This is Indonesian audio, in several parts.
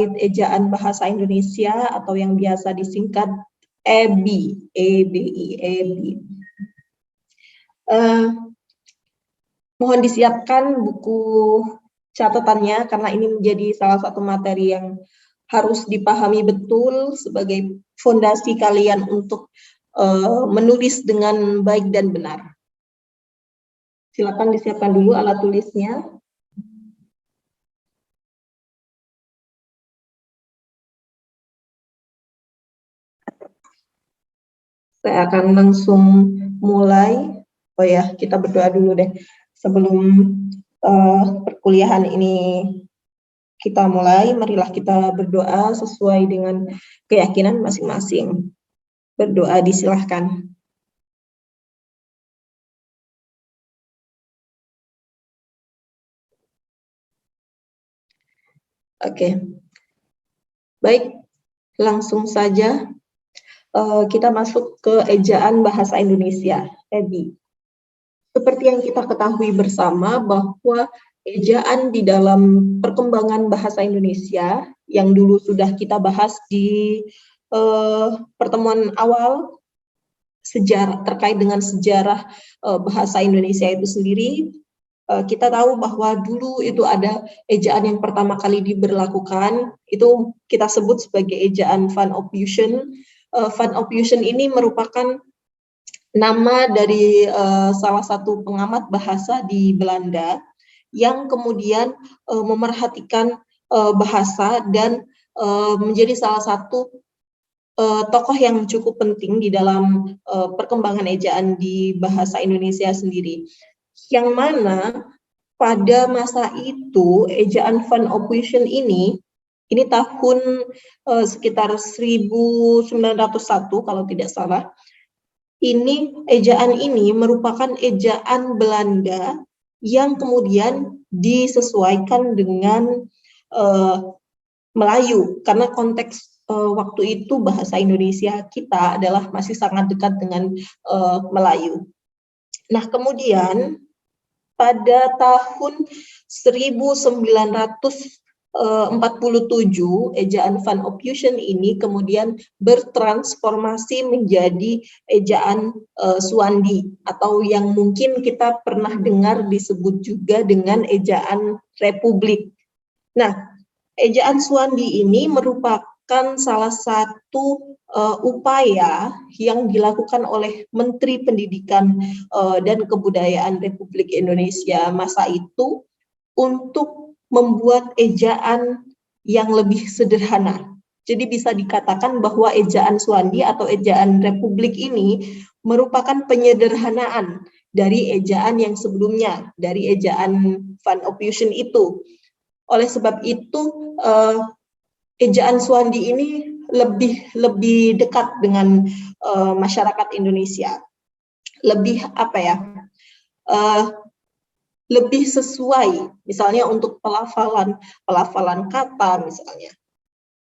ejaan bahasa Indonesia atau yang biasa disingkat EBI, EBI. Mohon disiapkan buku catatannya karena ini menjadi salah satu materi yang harus dipahami betul sebagai fondasi kalian untuk menulis dengan baik dan benar. Silakan disiapkan dulu alat tulisnya. Saya akan langsung mulai. Oh ya, kita berdoa dulu deh sebelum perkuliahan ini kita mulai. Marilah kita berdoa sesuai dengan keyakinan masing-masing. Berdoa disilahkan. Oke, baik, langsung saja kita masuk ke ejaan bahasa Indonesia, EBI. Seperti yang kita ketahui bersama bahwa ejaan di dalam perkembangan bahasa Indonesia yang dulu sudah kita bahas di pertemuan awal terkait dengan sejarah bahasa Indonesia itu sendiri, kita tahu bahwa dulu itu ada ejaan yang pertama kali diberlakukan, itu kita sebut sebagai ejaan Van Ophuijsen. Van Ophuijsen ini merupakan nama dari salah satu pengamat bahasa di Belanda yang kemudian memerhatikan bahasa dan menjadi salah satu tokoh yang cukup penting di dalam perkembangan ejaan di bahasa Indonesia sendiri. Yang mana pada masa itu ejaan Van Ophuijsen ini tahun sekitar 1901 kalau tidak salah. Ejaan ini merupakan ejaan Belanda yang kemudian disesuaikan dengan Melayu karena konteks waktu itu bahasa Indonesia kita adalah masih sangat dekat dengan Melayu. Nah, kemudian pada tahun 1947 ejaan Van Ophuijsen ini kemudian bertransformasi menjadi ejaan Suwandi atau yang mungkin kita pernah dengar disebut juga dengan ejaan Republik. Nah, ejaan Suwandi ini merupakan salah satu upaya yang dilakukan oleh Menteri Pendidikan dan Kebudayaan Republik Indonesia masa itu untuk membuat ejaan yang lebih sederhana. Jadi bisa dikatakan bahwa ejaan Suwandi atau ejaan Republik ini merupakan penyederhanaan dari ejaan yang sebelumnya, dari ejaan Van Ophuijsen itu. Oleh sebab itu, ejaan Suwandi ini lebih dekat dengan masyarakat Indonesia. Lebih lebih sesuai, misalnya untuk pelafalan kata misalnya.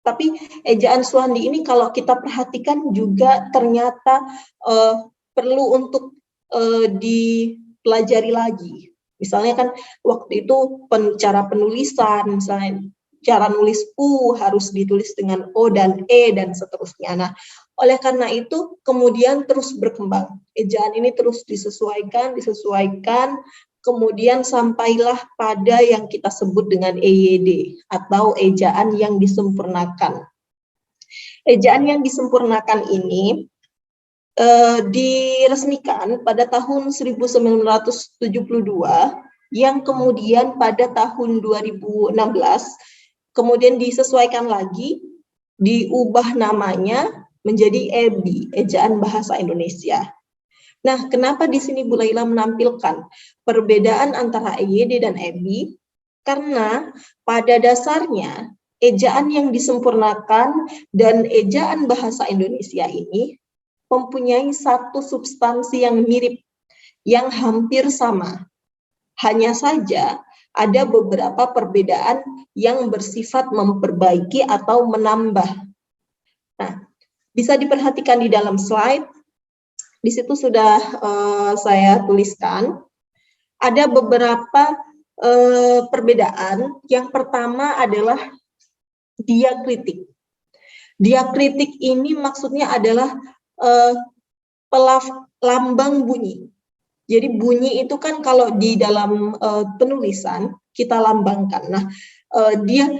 Tapi ejaan Suwandi ini kalau kita perhatikan juga ternyata perlu untuk dipelajari lagi. Misalnya kan waktu itu cara penulisan, misalnya cara nulis U harus ditulis dengan O dan E dan seterusnya. Nah, oleh karena itu kemudian terus berkembang. Ejaan ini terus disesuaikan, kemudian sampailah pada yang kita sebut dengan EYD atau ejaan yang disempurnakan. Ejaan yang disempurnakan ini diresmikan pada tahun 1972 yang kemudian pada tahun 2016 kemudian disesuaikan lagi, diubah namanya menjadi EBI, Ejaan Bahasa Indonesia. Nah, kenapa di sini Bu Laila menampilkan perbedaan antara EYD dan EBI? Karena pada dasarnya ejaan yang disempurnakan dan ejaan bahasa Indonesia ini mempunyai satu substansi yang mirip, yang hampir sama. Hanya saja ada beberapa perbedaan yang bersifat memperbaiki atau menambah. Nah, bisa diperhatikan di dalam slide. Di situ sudah saya tuliskan. Ada beberapa perbedaan. Yang pertama adalah diakritik. Diakritik ini maksudnya adalah lambang bunyi. Jadi bunyi itu kan kalau di dalam penulisan kita lambangkan. Nah,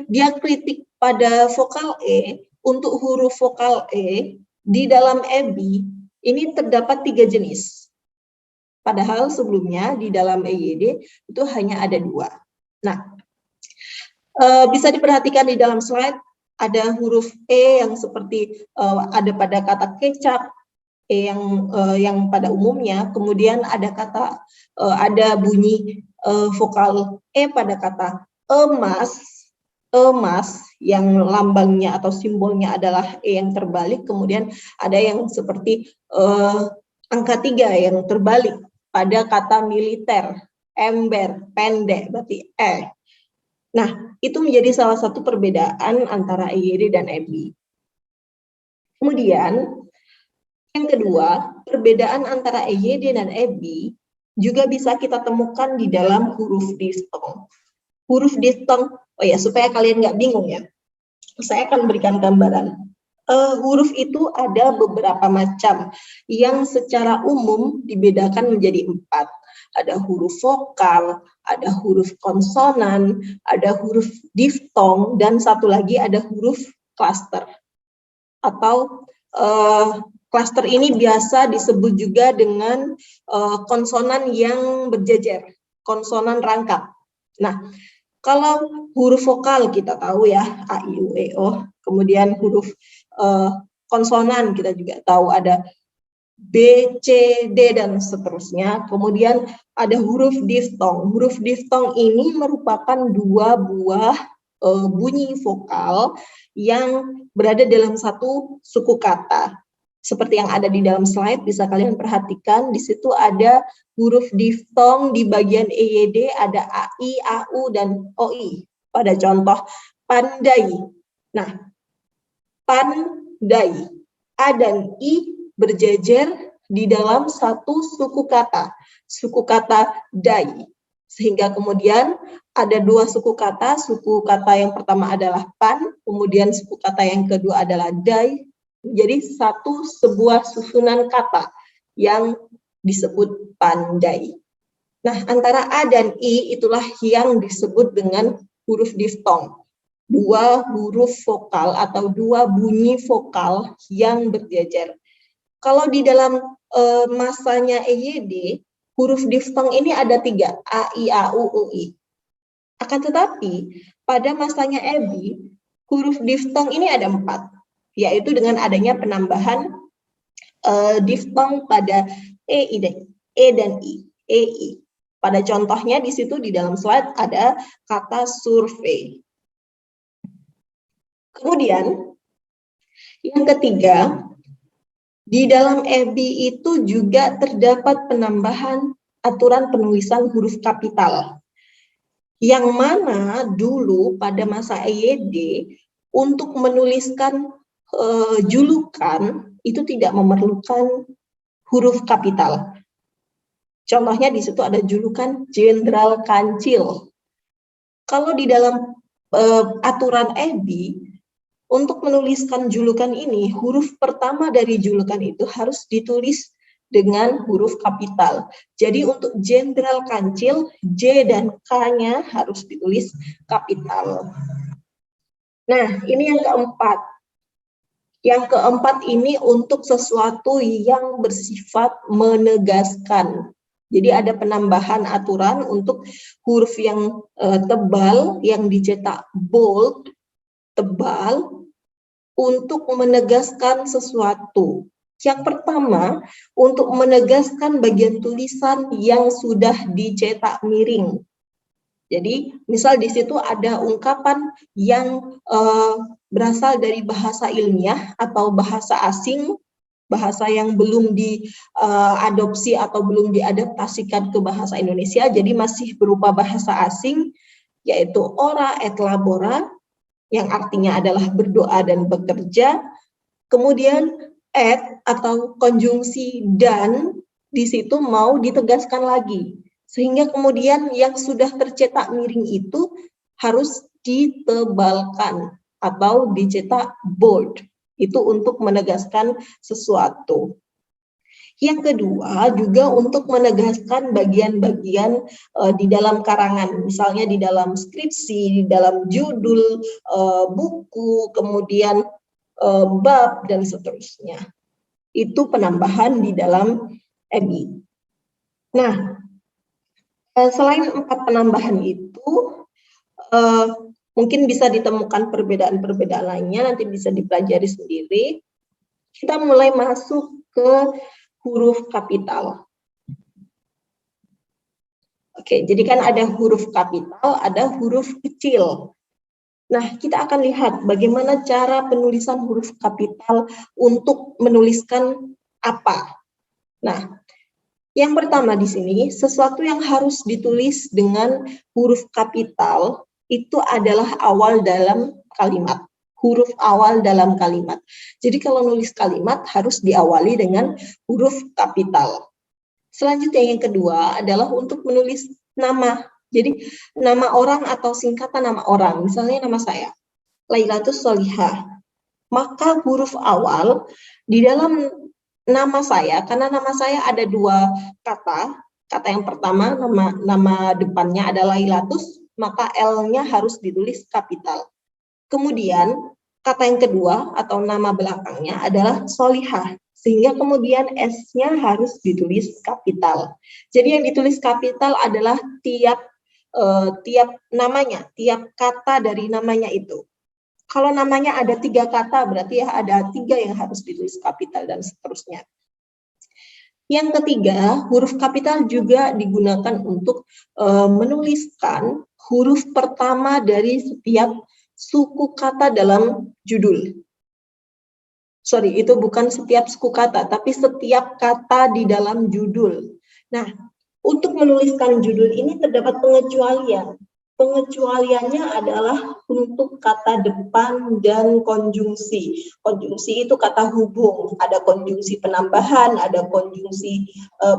diakritik pada vokal E, untuk huruf vokal E di dalam EBI ini terdapat 3 jenis. Padahal sebelumnya di dalam EYD itu hanya ada 2. Nah, bisa diperhatikan di dalam slide ada huruf E yang seperti ada pada kata kecap, E yang pada umumnya, kemudian ada kata ada bunyi vokal E pada kata emas yang lambangnya atau simbolnya adalah E yang terbalik, kemudian ada yang seperti angka 3 yang terbalik pada kata militer, ember, pendek, berarti E. Nah, itu menjadi salah satu perbedaan antara EYD dan EBI. Kemudian, yang kedua, perbedaan antara EYD dan EBI juga bisa kita temukan di dalam huruf diftong. Huruf diftong, oh ya, supaya kalian nggak bingung ya, saya akan berikan gambaran. Huruf itu ada beberapa macam yang secara umum dibedakan menjadi 4. Ada huruf vokal, ada huruf konsonan, ada huruf diftong, dan satu lagi ada huruf klaster. Atau klaster ini biasa disebut juga dengan konsonan yang berjejer, konsonan rangkap. Nah, kalau huruf vokal kita tahu ya, A, I, U, E, O. Kemudian huruf konsonan kita juga tahu ada B, C, D, dan seterusnya. Kemudian ada huruf diftong. Huruf diftong ini merupakan 2 buah bunyi vokal yang berada dalam satu suku kata. Seperti yang ada di dalam slide, bisa kalian perhatikan, di situ ada huruf diftong di bagian EYD, ada AI, AU, dan OI. Pada contoh, pandai. Nah, pandai. A dan I berjejer di dalam satu suku kata dai. Sehingga kemudian ada 2 suku kata yang pertama adalah pan, kemudian suku kata yang kedua adalah dai. Jadi sebuah susunan kata yang disebut pandai. Nah, antara A dan I itulah yang disebut dengan huruf diftong. 2 huruf vokal atau 2 bunyi vokal yang berjejer. Kalau di dalam masanya EYD, huruf diftong ini ada 3, A, I, A, U, U, I. Akan tetapi, pada masanya EBI, huruf diftong ini ada 4. Yaitu dengan adanya penambahan diftong pada E dan I, EI. Pada contohnya di situ di dalam slide ada kata survei. Kemudian yang ketiga, di dalam EBI itu juga terdapat penambahan aturan penulisan huruf kapital. Yang mana dulu pada masa EYD untuk menuliskan julukan itu tidak memerlukan huruf kapital. Contohnya di situ ada julukan Jenderal Kancil. Kalau di dalam aturan EBI, untuk menuliskan julukan ini, huruf pertama dari julukan itu harus ditulis dengan huruf kapital. Jadi untuk Jenderal Kancil, J dan K-nya harus ditulis kapital. Nah, ini yang keempat. Yang keempat ini untuk sesuatu yang bersifat menegaskan. Jadi ada penambahan aturan untuk huruf yang tebal, yang dicetak bold, tebal, untuk menegaskan sesuatu. Yang pertama, untuk menegaskan bagian tulisan yang sudah dicetak miring. Jadi, misal di situ ada ungkapan yang berasal dari bahasa ilmiah atau bahasa asing, bahasa yang belum diadopsi atau belum diadaptasikan ke bahasa Indonesia, jadi masih berupa bahasa asing, yaitu ora et labora, yang artinya adalah berdoa dan bekerja. Kemudian et atau konjungsi dan di situ mau ditegaskan lagi. Sehingga kemudian yang sudah tercetak miring itu harus ditebalkan atau dicetak bold. Itu untuk menegaskan sesuatu. Yang kedua juga untuk menegaskan bagian-bagian di dalam karangan, misalnya di dalam skripsi, di dalam judul buku, kemudian bab dan seterusnya. Itu penambahan di dalam EBI. Nah, selain 4 penambahan itu, mungkin bisa ditemukan perbedaan-perbedaan lainnya, nanti bisa dipelajari sendiri. Kita mulai masuk ke huruf kapital. Oke, jadi kan ada huruf kapital, ada huruf kecil. Nah, kita akan lihat bagaimana cara penulisan huruf kapital untuk menuliskan apa. Nah, yang pertama di sini, sesuatu yang harus ditulis dengan huruf kapital itu adalah awal dalam kalimat. Huruf awal dalam kalimat. Jadi kalau nulis kalimat harus diawali dengan huruf kapital. Selanjutnya yang kedua adalah untuk menulis nama. Jadi nama orang atau singkatan nama orang. Misalnya nama saya, Lailatus Solihah. Maka huruf awal di dalam nama saya, karena nama saya ada 2 kata. Kata yang pertama, nama depannya adalah Lailatus, maka L-nya harus ditulis kapital. Kemudian kata yang kedua atau nama belakangnya adalah Solihah, sehingga kemudian S-nya harus ditulis kapital. Jadi yang ditulis kapital adalah tiap namanya, tiap kata dari namanya itu. Kalau namanya ada 3 kata, berarti ya ada 3 yang harus ditulis kapital dan seterusnya. Yang ketiga, huruf kapital juga digunakan untuk menuliskan huruf pertama dari setiap suku kata dalam judul. Sorry, itu bukan setiap suku kata, tapi setiap kata di dalam judul. Nah, untuk menuliskan judul ini terdapat pengecualian. Pengecualiannya adalah untuk kata depan dan konjungsi. Konjungsi itu kata hubung, ada konjungsi penambahan, ada konjungsi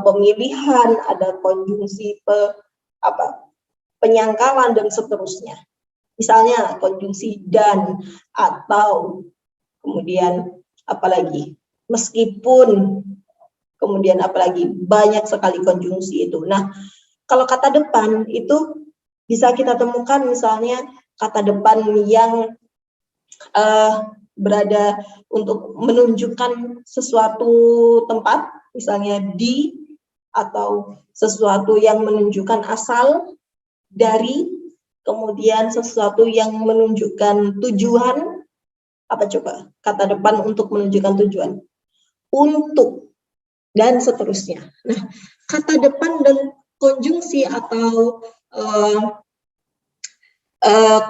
pemilihan, ada konjungsi penyangkalan dan seterusnya. Misalnya konjungsi dan, atau, kemudian apalagi, meskipun, kemudian apalagi, banyak sekali konjungsi itu. Nah, kalau kata depan itu bisa kita temukan misalnya kata depan yang berada untuk menunjukkan sesuatu tempat, misalnya di, atau sesuatu yang menunjukkan asal, dari, kemudian sesuatu yang menunjukkan tujuan, apa coba? Kata depan untuk menunjukkan tujuan. Untuk, dan seterusnya. Nah, kata depan dan konjungsi atau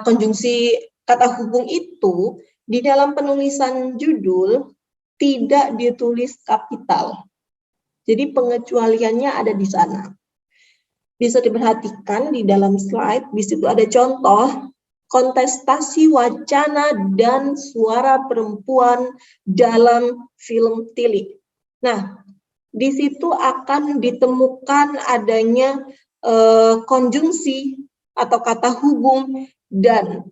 konjungsi kata hubung itu di dalam penulisan judul tidak ditulis kapital. Jadi pengecualiannya ada di sana. Bisa diperhatikan di dalam slide, di situ ada contoh kontestasi wacana dan suara perempuan dalam film Tilik. Nah, di situ akan ditemukan adanya konjungsi atau kata hubung dan,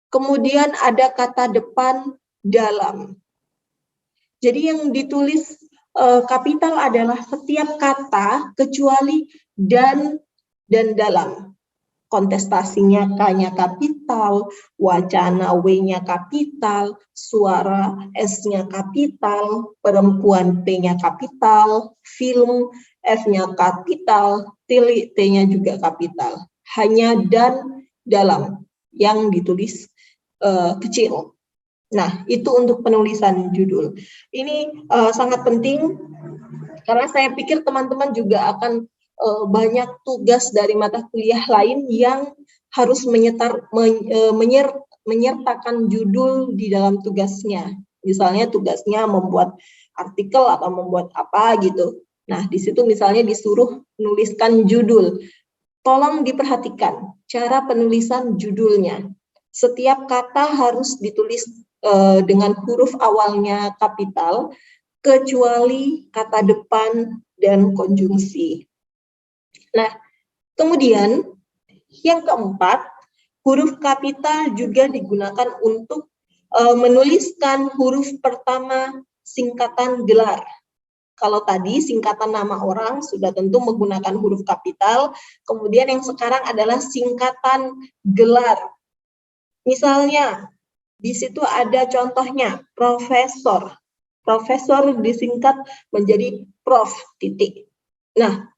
kemudian ada kata depan dalam. Jadi yang ditulis kapital adalah setiap kata kecuali dan dalam. Kontestasinya K-nya kapital, wacana W-nya kapital, suara S-nya kapital, perempuan P-nya kapital, film F-nya kapital, tilik T-nya juga kapital. Hanya dan dalam yang ditulis kecil. Nah, itu untuk penulisan judul. Ini sangat penting karena saya pikir teman-teman juga akan banyak tugas dari mata kuliah lain yang harus menyertakan judul di dalam tugasnya. Misalnya tugasnya membuat artikel atau membuat apa gitu. Nah, di situ misalnya disuruh menuliskan judul. Tolong diperhatikan cara penulisan judulnya. Setiap kata harus ditulis dengan huruf awalnya kapital, kecuali kata depan dan konjungsi. Nah, kemudian yang keempat, huruf kapital juga digunakan untuk menuliskan huruf pertama singkatan gelar. Kalau tadi singkatan nama orang sudah tentu menggunakan huruf kapital, kemudian yang sekarang adalah singkatan gelar. Misalnya, di situ ada contohnya, profesor. Profesor disingkat menjadi prof, titik. Nah,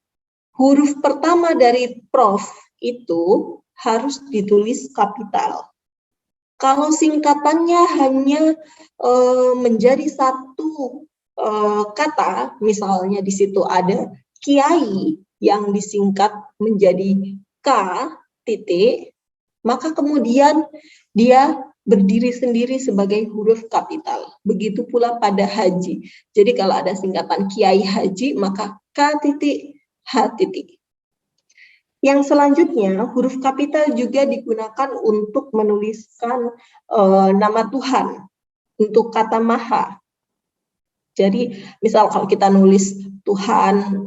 huruf pertama dari prof itu harus ditulis kapital. Kalau singkatannya hanya menjadi satu kata, misalnya di situ ada kiai yang disingkat menjadi K titik, maka kemudian dia berdiri sendiri sebagai huruf kapital. Begitu pula pada haji. Jadi kalau ada singkatan kiai haji, maka K titik H titik. Yang selanjutnya, huruf kapital juga digunakan untuk menuliskan nama Tuhan, untuk kata maha. Jadi misal kalau kita nulis Tuhan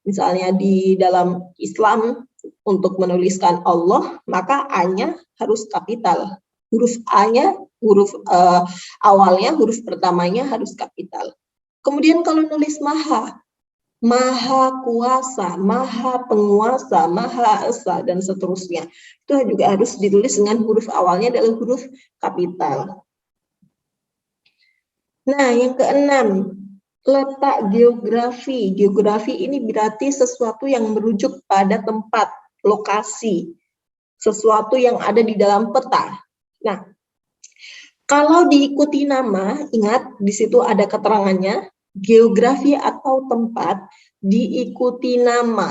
misalnya di dalam Islam untuk menuliskan Allah, maka A-nya harus kapital. Huruf A-nya, huruf awalnya, huruf pertamanya harus kapital. Kemudian kalau nulis maha, maha kuasa, maha penguasa, maha esa, dan seterusnya. Itu juga harus ditulis dengan huruf awalnya adalah huruf kapital. Nah, yang keenam, letak geografi. Geografi ini berarti sesuatu yang merujuk pada tempat, lokasi, sesuatu yang ada di dalam peta. Nah, kalau diikuti nama, ingat di situ ada keterangannya, geografi atau tempat diikuti nama.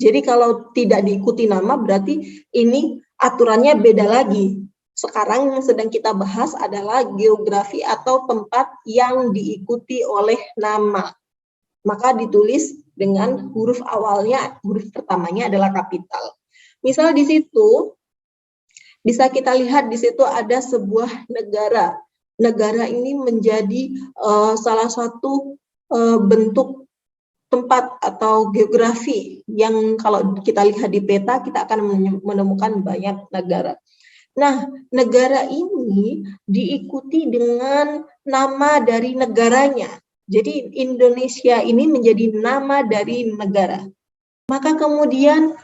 Jadi kalau tidak diikuti nama berarti ini aturannya beda lagi. Sekarang yang sedang kita bahas adalah geografi atau tempat yang diikuti oleh nama. Maka ditulis dengan huruf awalnya, huruf pertamanya adalah kapital. Misal di situ bisa kita lihat di situ ada sebuah negara. Negara ini menjadi salah satu bentuk tempat atau geografi yang kalau kita lihat di peta kita akan menemukan banyak negara. Nah, negara ini diikuti dengan nama dari negaranya. Jadi Indonesia ini menjadi nama dari negara. Maka kemudian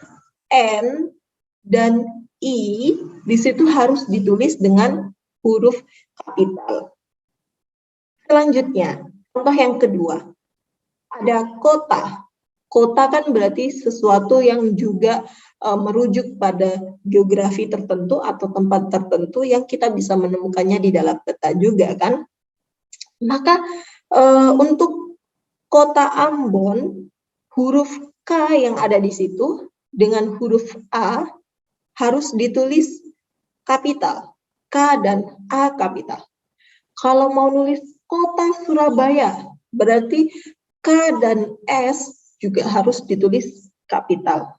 N dan I di situ harus ditulis dengan huruf kapital. Selanjutnya, contoh yang kedua. Ada kota. Kota kan berarti sesuatu yang juga merujuk pada geografi tertentu atau tempat tertentu yang kita bisa menemukannya di dalam peta juga kan. Maka untuk kota Ambon, huruf K yang ada di situ dengan huruf A harus ditulis kapital. K dan A kapital. Kalau mau nulis kota Surabaya, berarti K dan S juga harus ditulis kapital.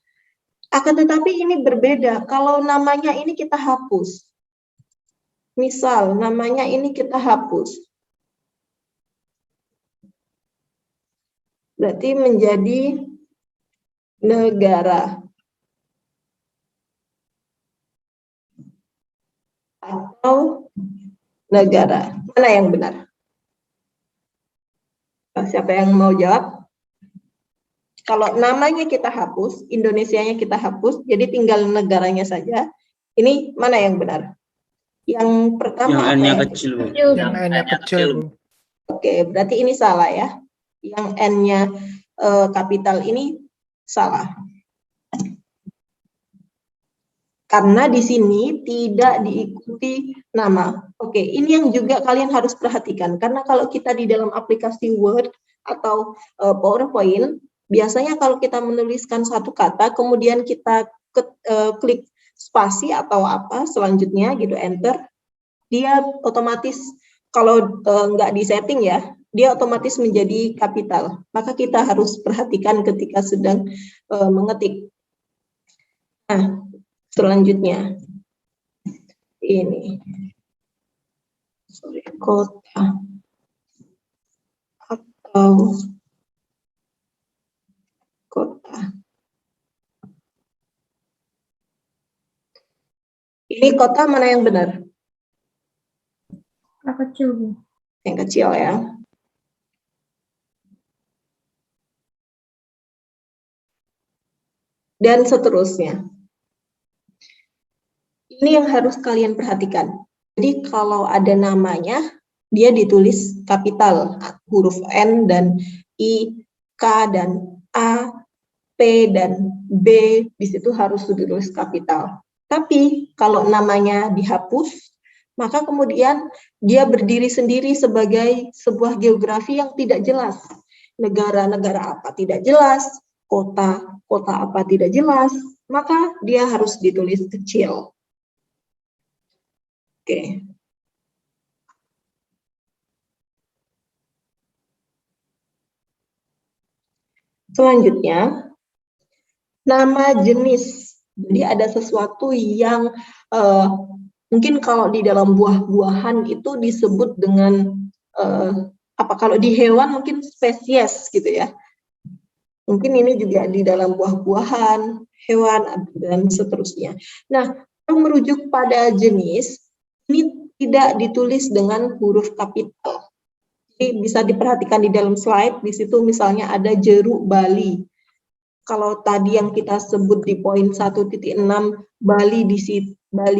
Akan tetapi ini berbeda kalau namanya ini kita hapus. Misal namanya ini kita hapus. Berarti menjadi negara. Atau negara. Mana yang benar? Siapa yang mau jawab? Kalau namanya kita hapus, Indonesianya kita hapus, jadi tinggal negaranya saja. Ini mana yang benar? Yang pertama yang N-nya kecil, Bu. Yang N-nya kecil, Bu. Oke, berarti ini salah ya. Yang N-nya kapital ini salah. Karena di sini tidak diikuti nama. Oke, ini yang juga kalian harus perhatikan. Karena kalau kita di dalam aplikasi Word atau PowerPoint, biasanya kalau kita menuliskan satu kata, kemudian kita klik spasi atau apa selanjutnya gitu, enter, dia otomatis kalau nggak disetting ya, dia otomatis menjadi kapital. Maka kita harus perhatikan ketika sedang mengetik. Nah, selanjutnya ini kota atau kota. Ini kota mana yang benar? kecil, Bu. Yang kecil ya. Dan seterusnya. Ini yang harus kalian perhatikan. Jadi kalau ada namanya, dia ditulis kapital, huruf N dan I, K dan A, P dan B, di situ harus ditulis kapital. Tapi kalau namanya dihapus, maka kemudian dia berdiri sendiri sebagai sebuah geografi yang tidak jelas. Negara-negara apa tidak jelas, kota apa tidak jelas, maka dia harus ditulis kecil. Oke. Selanjutnya, nama jenis. Jadi ada sesuatu yang mungkin kalau di dalam buah-buahan itu disebut dengan apa, kalau di hewan mungkin spesies gitu ya. Mungkin ini juga di dalam buah-buahan, hewan, dan seterusnya. Nah, kalau merujuk pada jenis, ini tidak ditulis dengan huruf kapital. Jadi bisa diperhatikan di dalam slide, di situ misalnya ada jeruk Bali. Kalau tadi yang kita sebut di poin 1.6, Bali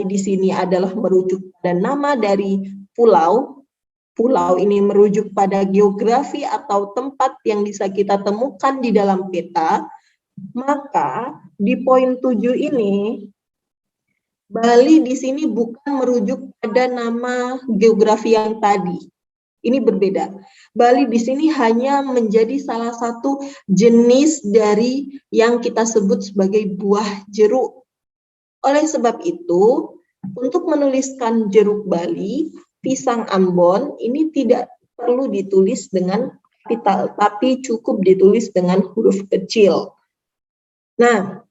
di sini adalah merujuk pada nama dari pulau. Pulau ini merujuk pada geografi atau tempat yang bisa kita temukan di dalam peta. Maka di poin 7 ini, Bali di sini bukan merujuk pada nama geografi yang tadi. Ini berbeda. Bali di sini hanya menjadi salah satu jenis dari yang kita sebut sebagai buah jeruk. Oleh sebab itu, untuk menuliskan jeruk Bali, pisang Ambon, ini tidak perlu ditulis dengan kapital, tapi cukup ditulis dengan huruf kecil. Nah,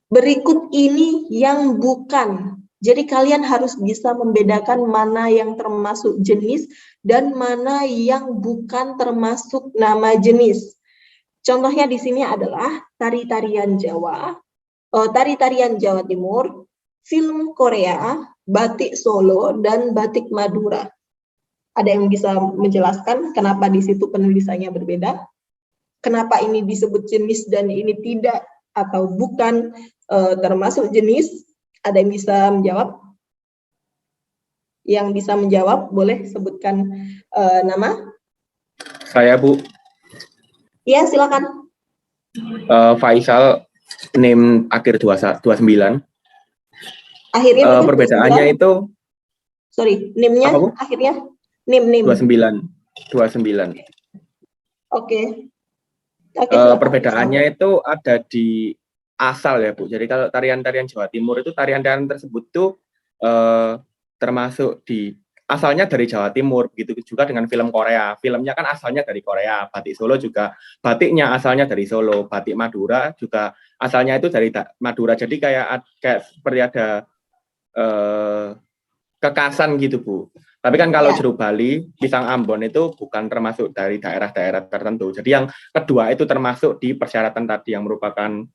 berikut ini yang bukan. Jadi kalian harus bisa membedakan mana yang termasuk jenis dan mana yang bukan termasuk nama jenis. Contohnya di sini adalah tari-tarian Jawa, tari-tarian Jawa Timur, film Korea, batik Solo, dan batik Madura. Ada yang bisa menjelaskan kenapa di situ penulisannya berbeda? Kenapa ini disebut jenis dan ini tidak atau bukan termasuk jenis? Ada yang bisa menjawab? Yang bisa menjawab boleh sebutkan nama. Saya, Bu. Iya, silakan. Faisal, NIM akhir 29. Akhirnya perbedaannya 29. itu, sorry, NIM-nya akhirnya NIM 29. Oke. Perbedaannya itu ada di asal ya, Bu. Jadi kalau tarian-tarian Jawa Timur itu tarian-tarian tersebut tuh termasuk di asalnya dari Jawa Timur, begitu juga dengan film Korea. Filmnya kan asalnya dari Korea. Batik Solo juga batiknya asalnya dari Solo. Batik Madura juga asalnya itu dari Madura. Jadi kayak seperti ada kekasan gitu, Bu. Tapi kan kalau jeruk Bali, pisang Ambon itu bukan termasuk dari daerah-daerah tertentu. Jadi yang kedua itu termasuk di persyaratan tadi yang merupakan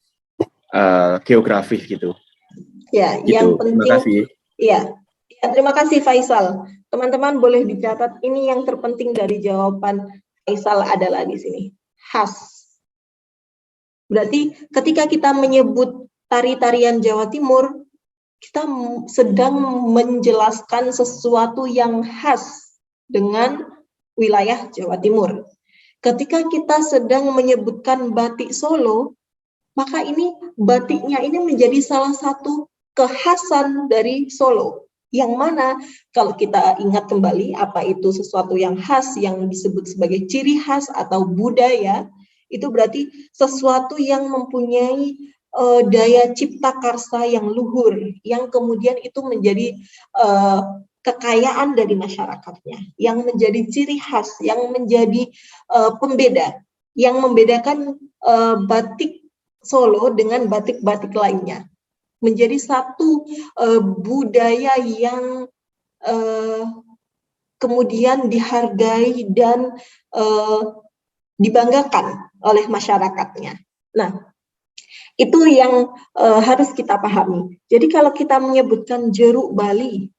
geografis gitu. Ya, gitu. Yang penting. Terima kasih. Iya. Ya, terima kasih Faisal. Teman-teman boleh dicatat, ini yang terpenting dari jawaban Faisal adalah di sini. Khas. Berarti ketika kita menyebut tari-tarian Jawa Timur, kita sedang menjelaskan sesuatu yang khas dengan wilayah Jawa Timur. Ketika kita sedang menyebutkan batik Solo, maka ini batiknya ini menjadi salah satu kekhasan dari Solo. Yang mana kalau kita ingat kembali apa itu sesuatu yang khas yang disebut sebagai ciri khas atau budaya, itu berarti sesuatu yang mempunyai daya cipta karsa yang luhur, yang kemudian itu menjadi kekayaan dari masyarakatnya, yang menjadi ciri khas, yang menjadi pembeda, yang membedakan batik Solo dengan batik-batik lainnya, menjadi satu budaya yang kemudian dihargai dan dibanggakan oleh masyarakatnya. Nah, itu yang harus kita pahami. Jadi kalau kita menyebutkan jeruk Bali,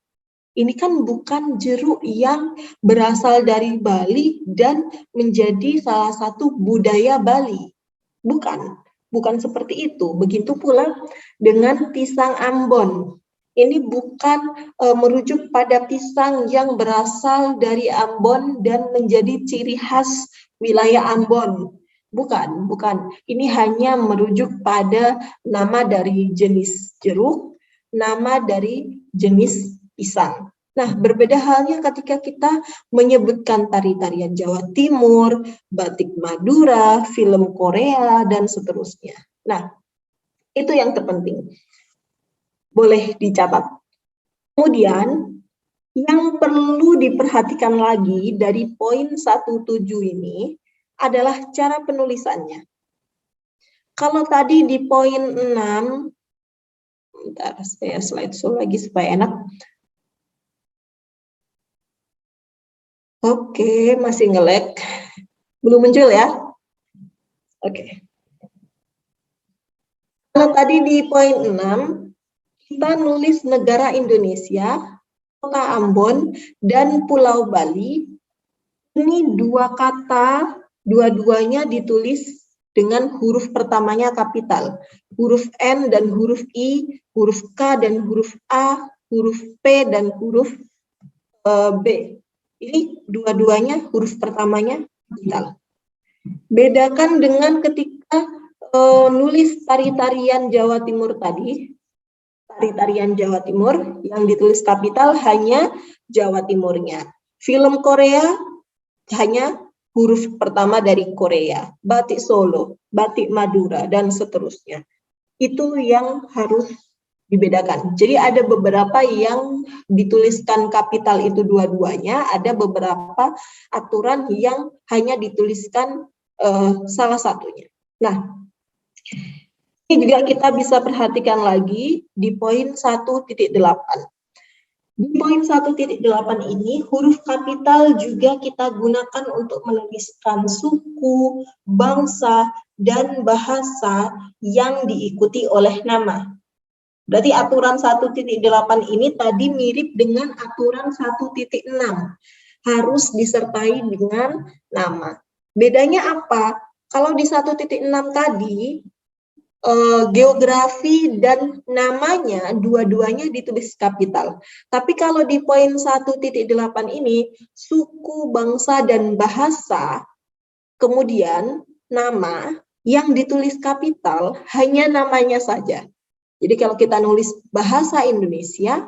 Ini kan bukan jeruk yang berasal dari Bali dan menjadi salah satu budaya Bali. Bukan seperti itu. Begitu pula dengan pisang Ambon. Ini bukan merujuk pada pisang yang berasal dari Ambon dan menjadi ciri khas wilayah Ambon. Bukan. Ini hanya merujuk pada nama dari jenis jeruk, nama dari jenis pisang. Nah, berbeda halnya ketika kita menyebutkan tari-tarian Jawa Timur, batik Madura, film Korea, dan seterusnya. Nah, itu yang terpenting. Boleh dicatat. Kemudian, yang perlu diperhatikan lagi dari poin 17 ini adalah cara penulisannya. Kalau tadi di poin 6, bentar, saya slide show lagi supaya enak. Oke, masih nge-lag. Belum muncul ya? Oke. Kalau tadi di poin 6, kita nulis negara Indonesia, kota Ambon, dan Pulau Bali. Ini dua kata, dua-duanya ditulis dengan huruf pertamanya kapital. Huruf N dan huruf I, huruf K dan huruf A, huruf P dan huruf B. Ini dua-duanya huruf pertamanya kapital. Bedakan dengan ketika nulis tari-tarian Jawa Timur tadi. Tari-tarian Jawa Timur yang ditulis kapital hanya Jawa Timurnya. Film Korea hanya huruf pertama dari Korea. Batik Solo, batik Madura, dan seterusnya. Itu yang harus dibedakan. Jadi ada beberapa yang dituliskan kapital itu dua-duanya, ada beberapa aturan yang hanya dituliskan salah satunya. Nah, ini juga kita bisa perhatikan lagi di poin 1.8. Di poin 1.8 ini, huruf kapital juga kita gunakan untuk menuliskan suku, bangsa, dan bahasa yang diikuti oleh nama. Berarti aturan 1.8 ini tadi mirip dengan aturan 1.6. Harus disertai dengan nama. Bedanya apa? Kalau di 1.6 tadi, geografi dan namanya dua-duanya ditulis kapital. Tapi kalau di poin 1.8 ini, suku, bangsa, dan bahasa, kemudian nama yang ditulis kapital hanya namanya saja. Jadi kalau kita nulis bahasa Indonesia,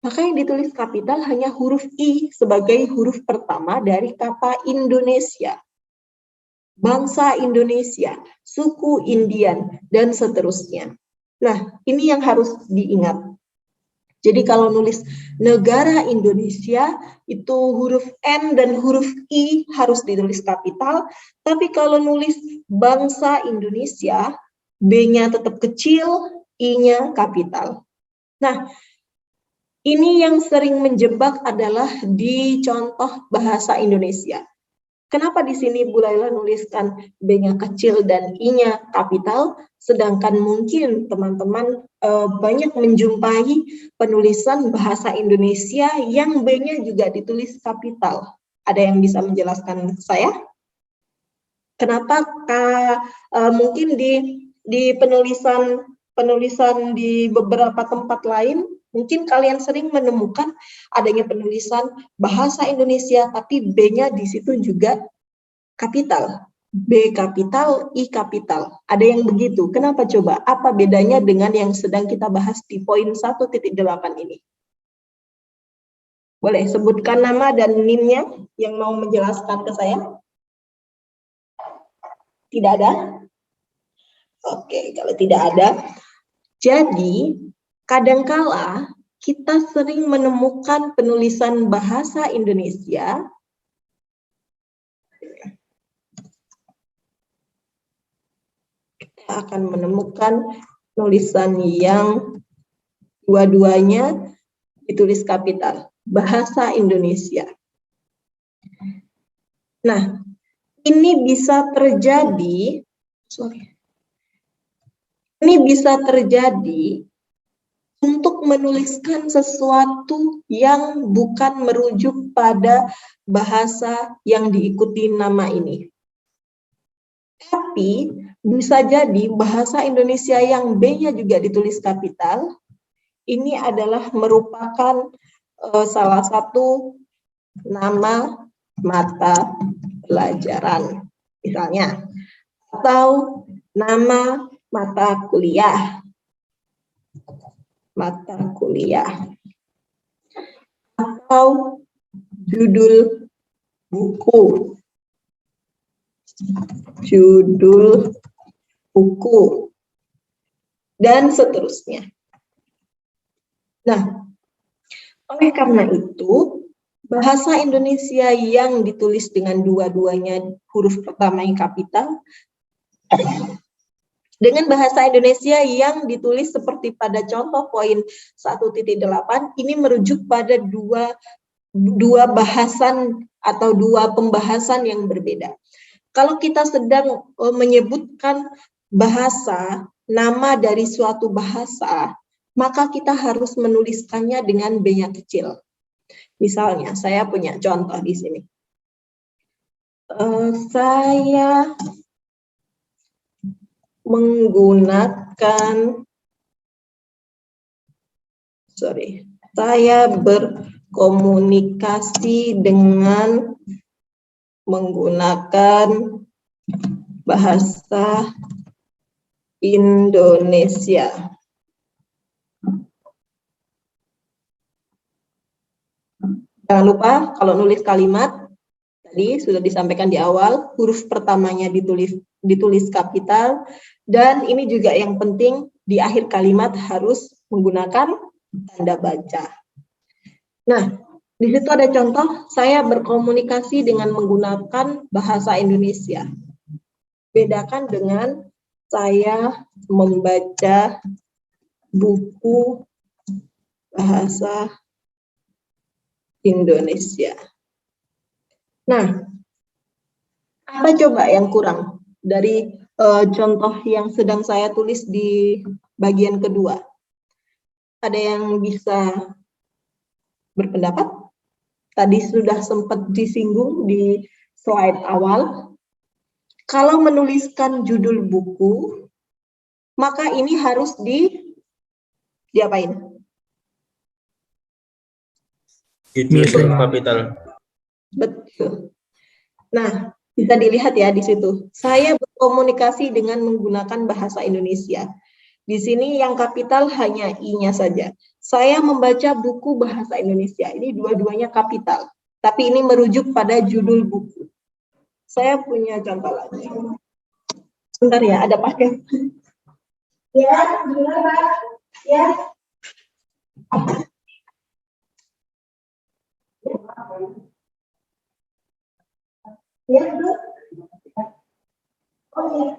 maka yang ditulis kapital hanya huruf I sebagai huruf pertama dari kata Indonesia. Bangsa Indonesia, suku Indian, dan seterusnya. Nah, ini yang harus diingat. Jadi kalau nulis negara Indonesia, itu huruf N dan huruf I harus ditulis kapital, tapi kalau nulis bangsa Indonesia, B-nya tetap kecil, I-nya kapital. Nah, ini yang sering menjebak adalah di contoh bahasa Indonesia. Kenapa di sini Bu Laila nuliskan B-nya kecil dan I-nya kapital, sedangkan mungkin teman-teman banyak menjumpai penulisan bahasa Indonesia yang B-nya juga ditulis kapital. Ada yang bisa menjelaskan saya? Kenapa mungkin di penulisan di beberapa tempat lain, mungkin kalian sering menemukan adanya penulisan bahasa Indonesia, tapi B-nya di situ juga kapital. B kapital, I kapital. Ada yang begitu. Kenapa coba? Apa bedanya dengan yang sedang kita bahas di poin 1.8 ini? Boleh sebutkan nama dan NIM-nya yang mau menjelaskan ke saya? Tidak ada? Oke, kalau tidak ada. Jadi, kadangkala kita sering menemukan penulisan bahasa Indonesia akan menemukan tulisan yang dua-duanya ditulis kapital, bahasa Indonesia. Nah, ini bisa terjadi, ini bisa terjadi untuk menuliskan sesuatu yang bukan merujuk pada bahasa yang diikuti nama ini. Tapi bisa jadi bahasa Indonesia yang B-nya juga ditulis kapital, ini adalah merupakan salah satu nama mata pelajaran, misalnya, atau nama mata kuliah, atau judul buku, dan seterusnya. Nah, oleh karena itu, bahasa Indonesia yang ditulis dengan dua-duanya huruf pertama yang kapital, dengan bahasa Indonesia yang ditulis seperti pada contoh poin 1.8, ini merujuk pada dua bahasan atau dua pembahasan yang berbeda. Kalau kita sedang menyebutkan bahasa, nama dari suatu bahasa, maka kita harus menuliskannya dengan B yang kecil. Misalnya, saya punya contoh di sini. Saya berkomunikasi dengan menggunakan bahasa Indonesia. Jangan lupa kalau nulis kalimat, tadi sudah disampaikan di awal, huruf pertamanya ditulis kapital, dan ini juga yang penting, di akhir kalimat harus menggunakan tanda baca. Nah, di situ ada contoh, saya berkomunikasi dengan menggunakan bahasa Indonesia. Bedakan dengan saya membaca buku bahasa Indonesia. Nah, apa coba yang kurang dari contoh yang sedang saya tulis di bagian kedua? Ada yang bisa berpendapat? Tadi sudah sempat disinggung di slide awal. Kalau menuliskan judul buku, maka ini harus diapain? Judul kapital. Betul. Nah, bisa dilihat ya di situ. Saya berkomunikasi dengan menggunakan bahasa Indonesia. Di sini yang kapital hanya I-nya saja. Saya membaca buku bahasa Indonesia. Ini dua-duanya kapital. Tapi ini merujuk pada judul buku. Saya punya contoh lagi. Sebentar ya, ada pakai. Ya, benar Pak. Ya. Ya, Bu. Oh, ya.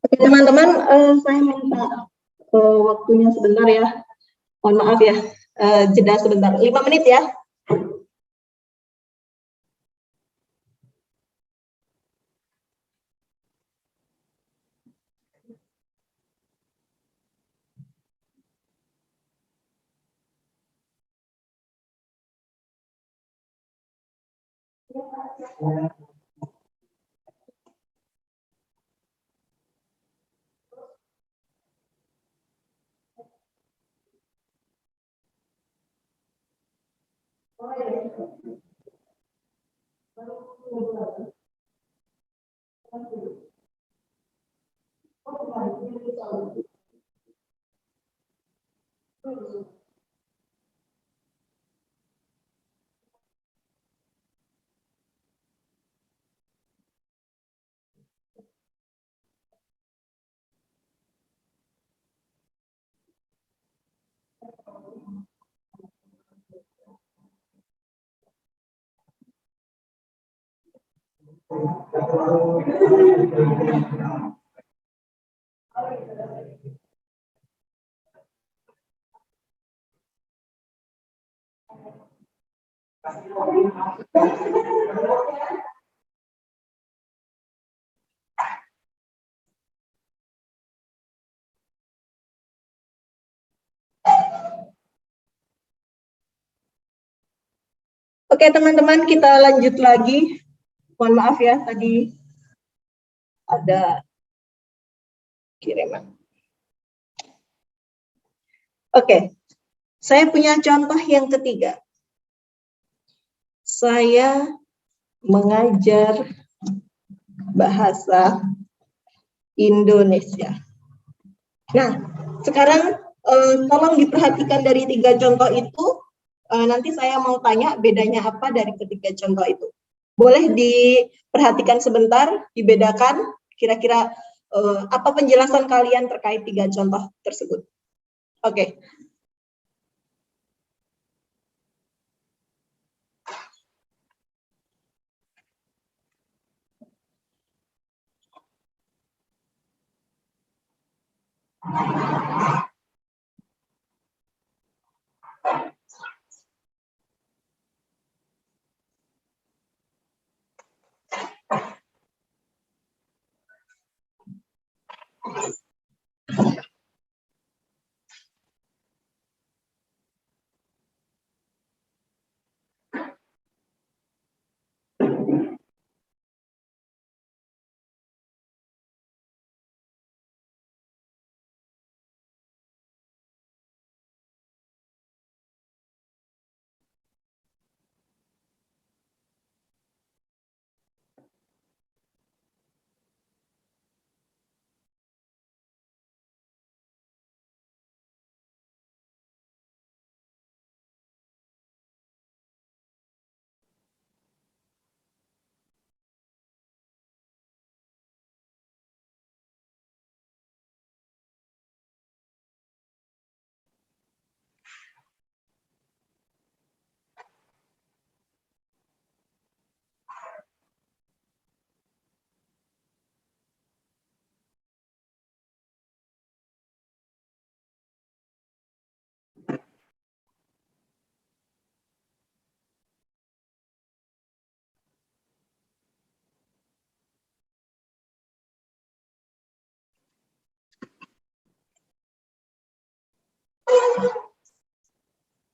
Oke, teman-teman, saya minta waktunya sebentar ya. Mohon maaf ya, jeda sebentar. 5 menit ya. Oke, teman-teman, kita lanjut lagi. Mohon maaf ya, tadi ada kiriman. Oke, saya punya contoh yang ketiga. Saya mengajar bahasa Indonesia. Nah, sekarang tolong diperhatikan dari 3 contoh itu. Nanti saya mau tanya bedanya apa dari ketiga contoh itu. Boleh diperhatikan sebentar, dibedakan kira-kira apa penjelasan kalian terkait 3 contoh tersebut. Oke.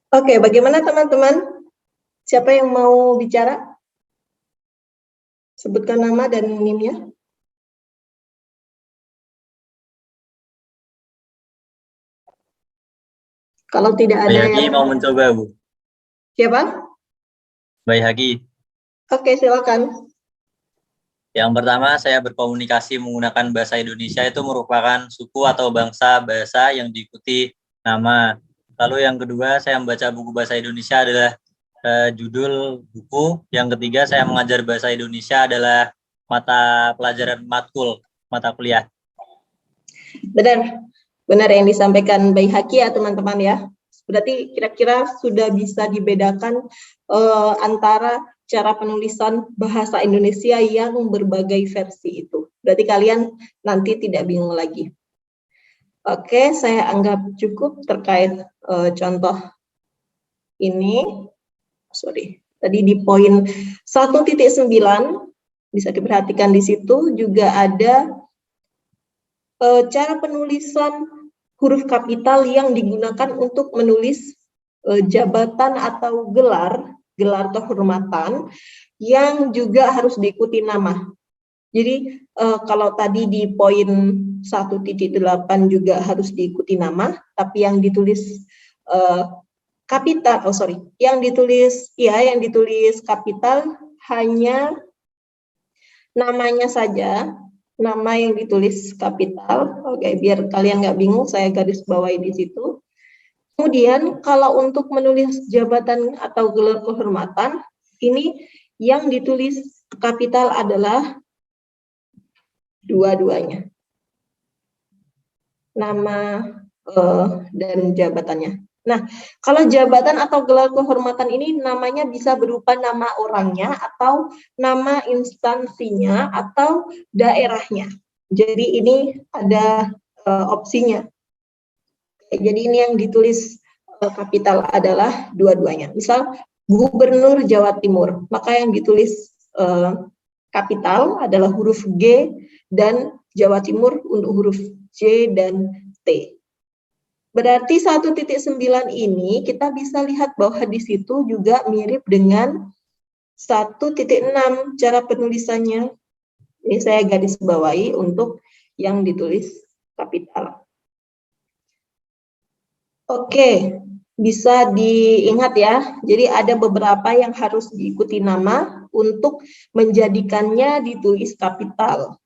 Oke, bagaimana teman-teman? Siapa yang mau bicara? Sebutkan nama dan NIM-nya. Kalau tidak ada Bayhaki yang... mau mencoba, Bu. Siapa? Bayhaki. Oke, silakan. Yang pertama, saya berkomunikasi menggunakan bahasa Indonesia itu merupakan suku atau bangsa bahasa yang diikuti nama. Lalu yang kedua, saya membaca buku bahasa Indonesia adalah judul buku. Yang ketiga, saya mengajar bahasa Indonesia adalah mata pelajaran matkul, mata kuliah. Benar yang disampaikan Bayhaki ya teman-teman ya. Berarti kira-kira sudah bisa dibedakan antara cara penulisan bahasa Indonesia yang berbagai versi itu. Berarti kalian nanti tidak bingung lagi. Oke, saya anggap cukup terkait contoh ini. Sorry, tadi di poin 1.9 bisa diperhatikan di situ juga ada cara penulisan huruf kapital yang digunakan untuk menulis jabatan atau gelar kehormatan yang juga harus diikuti nama. Jadi kalau tadi di poin 1.8 juga harus diikuti nama, tapi yang ditulis kapital, yang ditulis kapital hanya namanya saja. Nama yang ditulis kapital, oke, biar kalian nggak bingung, saya garis bawahi di situ. Kemudian kalau untuk menulis jabatan atau gelar kehormatan, ini yang ditulis kapital adalah dua-duanya, nama dan jabatannya. Nah, kalau jabatan atau gelar kehormatan ini namanya bisa berupa nama orangnya atau nama instansinya atau daerahnya. Jadi ini ada opsinya. Jadi ini yang ditulis kapital adalah dua-duanya. Misal Gubernur Jawa Timur, maka yang ditulis kapital adalah huruf G dan Jawa Timur untuk huruf J dan T. Berarti 1.9 ini kita bisa lihat bahwa di situ juga mirip dengan 1.6 cara penulisannya. Ini saya garis bawahi untuk yang ditulis kapital. Oke, bisa diingat ya. Jadi ada beberapa yang harus diikuti nama untuk menjadikannya ditulis kapital.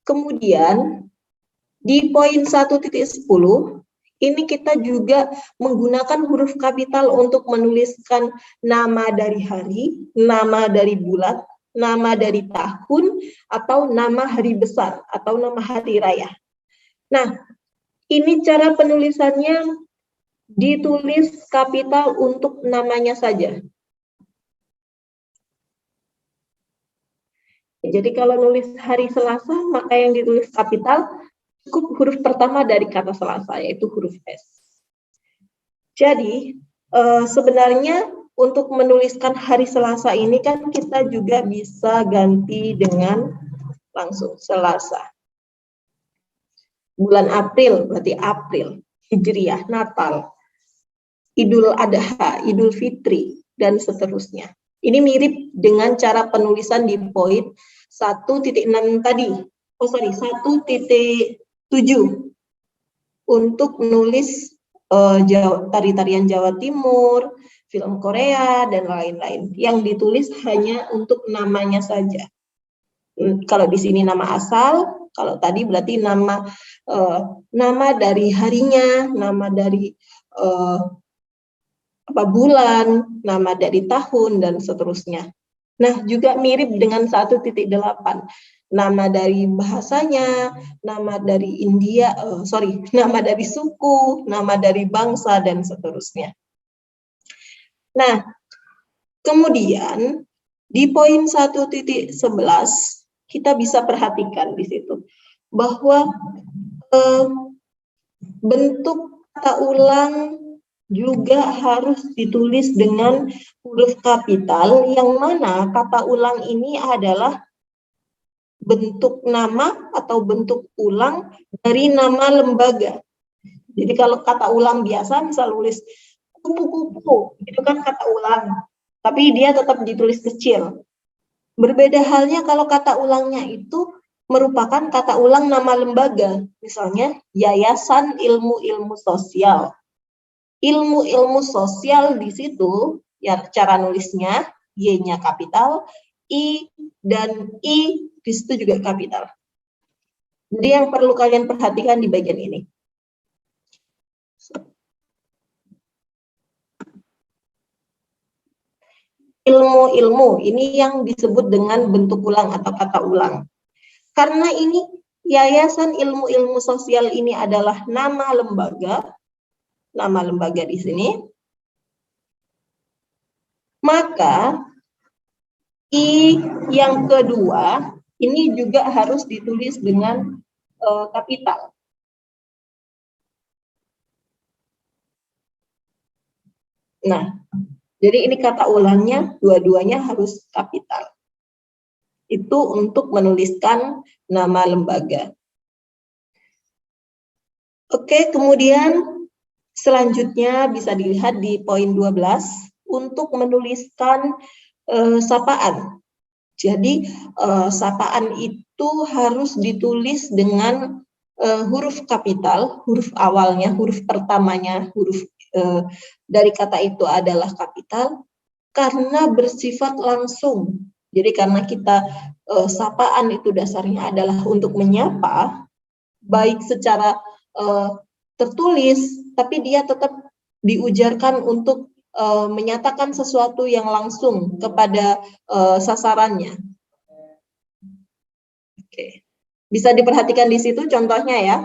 Kemudian di poin 1.10 ini kita juga menggunakan huruf kapital untuk menuliskan nama dari hari, nama dari bulan, nama dari tahun, atau nama hari besar, atau nama hari raya. Nah, ini cara penulisannya ditulis kapital untuk namanya saja. Jadi kalau nulis hari Selasa, maka yang ditulis kapital cukup huruf pertama dari kata Selasa, yaitu huruf S. Jadi, sebenarnya untuk menuliskan hari Selasa ini kan kita juga bisa ganti dengan langsung Selasa. Bulan April, berarti April, Hijriah, Natal, Idul Adha, Idul Fitri, dan seterusnya. Ini mirip dengan cara penulisan di poin 1.6 tadi. 1.7 untuk menulis tari-tarian Jawa Timur, film Korea, dan lain-lain. Yang ditulis hanya untuk namanya saja. Kalau di sini nama asal, kalau tadi berarti nama dari harinya, nama dari bulan, nama dari tahun, dan seterusnya. Nah, juga mirip dengan 1.8. Nama dari bahasanya, nama dari nama dari suku, nama dari bangsa, dan seterusnya. Nah, kemudian di poin 1.11 kita bisa perhatikan di situ bahwa bentuk kata ulang juga harus ditulis dengan huruf kapital, yang mana kata ulang ini adalah bentuk nama atau bentuk ulang dari nama lembaga. Jadi kalau kata ulang biasa, misal tulis kupu-kupu, itu kan kata ulang, tapi dia tetap ditulis kecil. Berbeda halnya kalau kata ulangnya itu merupakan kata ulang nama lembaga, misalnya Yayasan Ilmu-Ilmu Sosial. Ilmu-ilmu sosial di situ, ya cara nulisnya, Y-nya kapital, I dan I di situ juga kapital. Jadi yang perlu kalian perhatikan di bagian ini. Ilmu-ilmu, ini yang disebut dengan bentuk ulang atau kata ulang. Karena ini Yayasan Ilmu-Ilmu Sosial ini adalah nama lembaga di sini, maka I yang kedua ini juga harus ditulis dengan kapital. Nah, jadi ini kata ulangnya dua-duanya harus kapital. Itu untuk menuliskan nama lembaga. Oke, kemudian selanjutnya bisa dilihat di poin 12 untuk menuliskan sapaan. Jadi sapaan itu harus ditulis dengan huruf kapital, huruf awalnya, huruf pertamanya, huruf dari kata itu adalah kapital karena bersifat langsung. Jadi karena kita sapaan itu dasarnya adalah untuk menyapa, baik secara tertulis, tapi dia tetap diujarkan untuk menyatakan sesuatu yang langsung kepada sasarannya. Oke. Bisa diperhatikan di situ contohnya ya.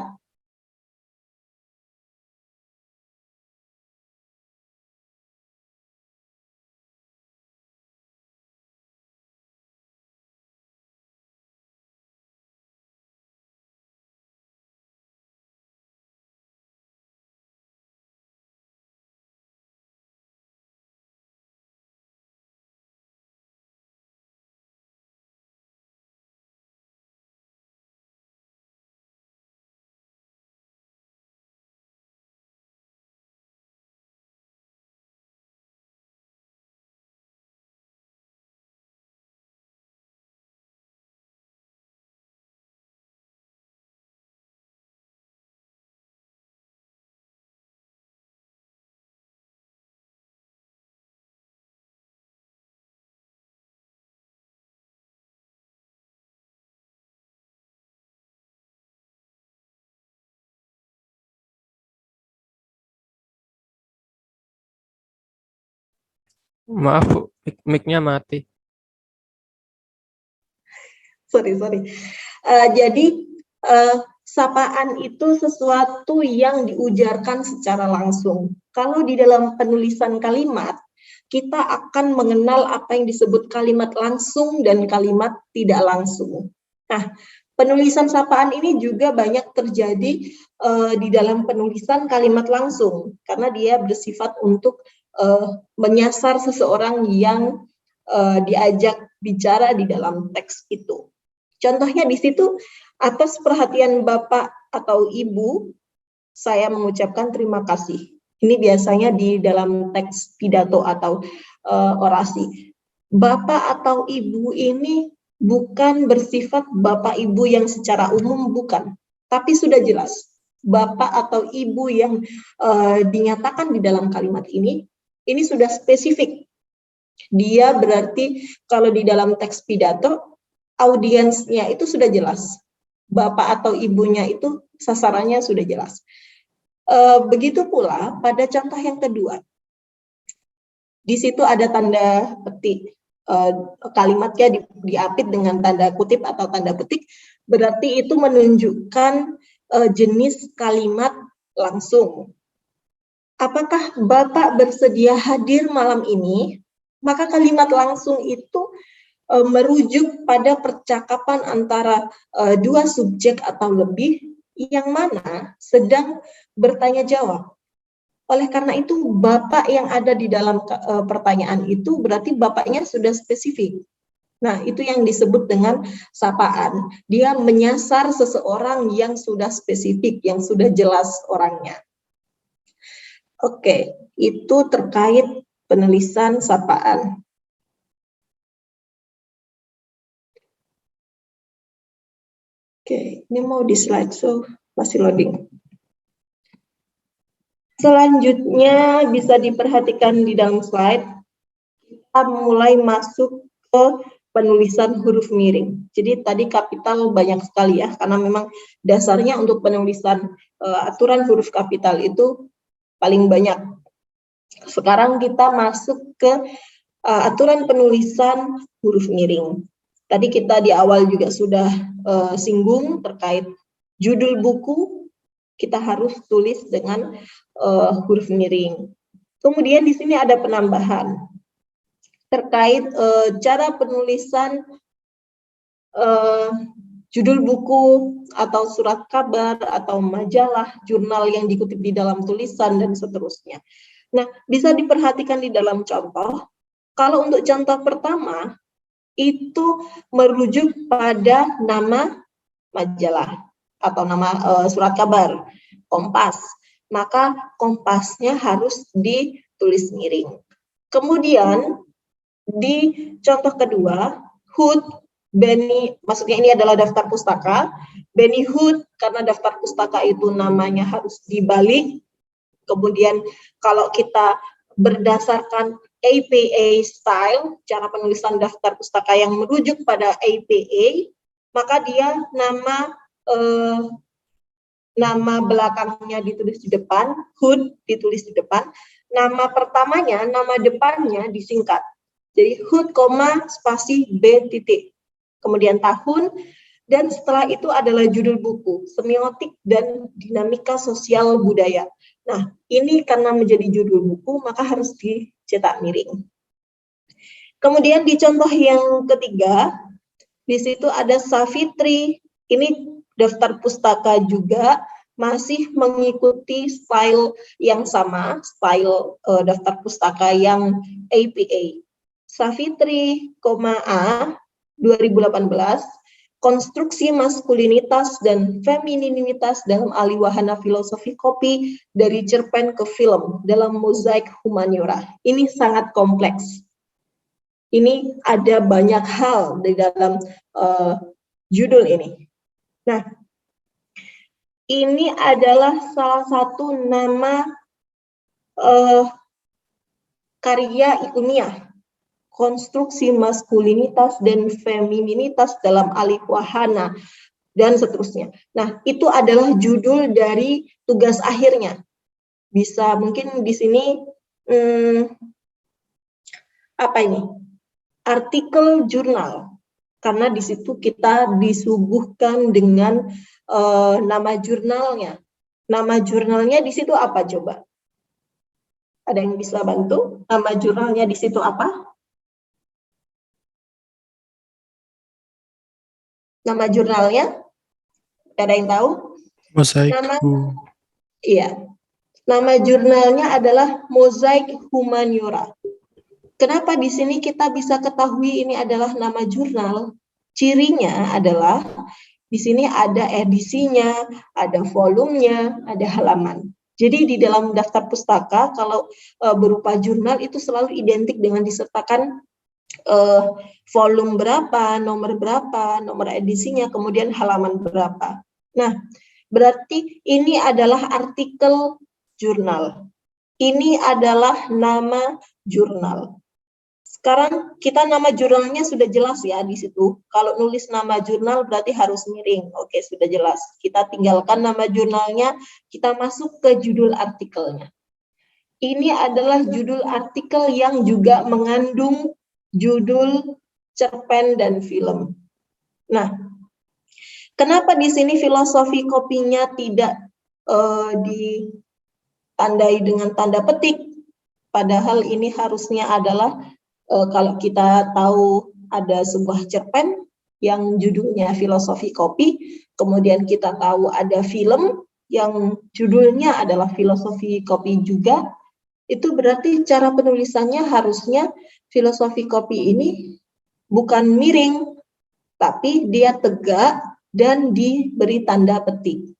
Maaf, Bu, mic-nya mati. Sorry. Jadi sapaan itu sesuatu yang diujarkan secara langsung. Kalau di dalam penulisan kalimat, kita akan mengenal apa yang disebut kalimat langsung dan kalimat tidak langsung. Nah, penulisan sapaan ini juga banyak terjadi di dalam penulisan kalimat langsung, karena dia bersifat untuk menyasar seseorang yang diajak bicara di dalam teks itu. Contohnya di situ, atas perhatian Bapak atau Ibu, saya mengucapkan terima kasih. Ini biasanya di dalam teks pidato atau orasi. Bapak atau Ibu ini bukan bersifat Bapak Ibu yang secara umum, bukan. Tapi sudah jelas, Bapak atau Ibu yang dinyatakan di dalam kalimat ini sudah spesifik. Dia berarti kalau di dalam teks pidato, audiensnya itu sudah jelas. Bapak atau ibunya itu sasarannya sudah jelas. Begitu pula pada contoh yang kedua. Di situ ada tanda petik. Kalimatnya diapit dengan tanda kutip atau tanda petik, berarti itu menunjukkan jenis kalimat langsung. Apakah Bapak bersedia hadir malam ini? Maka kalimat langsung itu merujuk pada percakapan antara dua subjek atau lebih yang mana sedang bertanya jawab. Oleh karena itu, Bapak yang ada di dalam pertanyaan itu berarti Bapaknya sudah spesifik. Nah, itu yang disebut dengan sapaan. Dia menyasar seseorang yang sudah spesifik, yang sudah jelas orangnya. Oke, itu terkait penulisan sapaan. Oke, ini mau di slideshow, masih loading. Selanjutnya bisa diperhatikan di dalam slide, kita mulai masuk ke penulisan huruf miring. Jadi tadi kapital banyak sekali ya, karena memang dasarnya untuk penulisan aturan huruf kapital itu paling banyak. Sekarang kita masuk ke aturan penulisan huruf miring. Tadi kita di awal juga sudah singgung terkait judul buku, kita harus tulis dengan huruf miring. Kemudian di sini ada penambahan terkait cara penulisan judul buku atau surat kabar atau majalah, jurnal yang dikutip di dalam tulisan dan seterusnya. Nah, bisa diperhatikan di dalam contoh. Kalau untuk contoh pertama, itu merujuk pada nama majalah atau nama surat kabar, Kompas. Maka Kompasnya harus ditulis miring. Kemudian di contoh kedua, Hood, Benny, maksudnya ini adalah daftar pustaka. Benny Hood, karena daftar pustaka itu namanya harus dibalik. Kemudian kalau kita berdasarkan APA style, cara penulisan daftar pustaka yang merujuk pada APA, maka dia nama belakangnya ditulis di depan, Hood ditulis di depan, nama pertamanya, nama depannya disingkat. Jadi Hood, spasi B titik. Kemudian tahun, dan setelah itu adalah judul buku, semiotik dan dinamika sosial budaya. Nah, ini karena menjadi judul buku, maka harus dicetak miring. Kemudian di contoh yang ketiga, di situ ada Savitri. Ini daftar pustaka juga, masih mengikuti style yang sama, style daftar pustaka yang APA. Savitri, A, 2018, konstruksi maskulinitas dan femininitas dalam alih wahana filosofi kopi dari cerpen ke film dalam mozaik humaniora. Ini sangat kompleks. Ini ada banyak hal di dalam judul ini. Nah, ini adalah salah satu nama karya ilmiah, konstruksi maskulinitas dan femininitas dalam alih wahana, dan seterusnya. Nah, itu adalah judul dari tugas akhirnya. Bisa mungkin di sini apa ini? Artikel jurnal. Karena di situ kita disuguhkan dengan nama jurnalnya. Nama jurnalnya di situ apa coba? Ada yang bisa bantu? Nama jurnalnya di situ apa? Nama jurnalnya? Ada yang tahu? Nama, iya. Nama jurnalnya adalah Mozaik Humaniora. Kenapa di sini kita bisa ketahui ini adalah nama jurnal? Cirinya adalah di sini ada edisinya, ada volumenya, ada halaman. Jadi di dalam daftar pustaka kalau berupa jurnal itu selalu identik dengan disertakan volume berapa, nomor edisinya, kemudian halaman berapa. Nah, berarti ini adalah artikel jurnal. Ini adalah nama jurnal. Sekarang kita nama jurnalnya sudah jelas ya di situ. Kalau nulis nama jurnal berarti harus miring. Oke, sudah jelas. Kita tinggalkan nama jurnalnya, kita masuk ke judul artikelnya. Ini adalah judul artikel yang juga mengandung judul cerpen dan film. Nah, kenapa di sini filosofi kopinya tidak ditandai dengan tanda petik? Padahal ini harusnya adalah kalau kita tahu ada sebuah cerpen yang judulnya filosofi kopi, kemudian kita tahu ada film yang judulnya adalah filosofi kopi juga, itu berarti cara penulisannya harusnya filosofi kopi ini bukan miring, tapi dia tegak dan diberi tanda petik.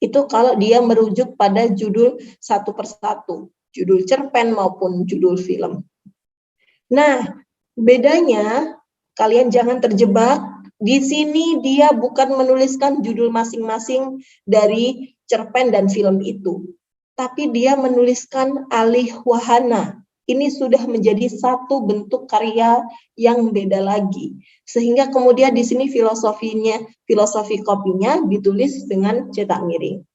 Itu kalau dia merujuk pada judul satu persatu, judul cerpen maupun judul film. Nah, bedanya kalian jangan terjebak. Di sini dia bukan menuliskan judul masing-masing dari cerpen dan film itu, tapi dia menuliskan alih wahana. Ini sudah menjadi satu bentuk karya yang beda lagi. Sehingga kemudian di sini filosofi kopinya ditulis dengan cetak miring.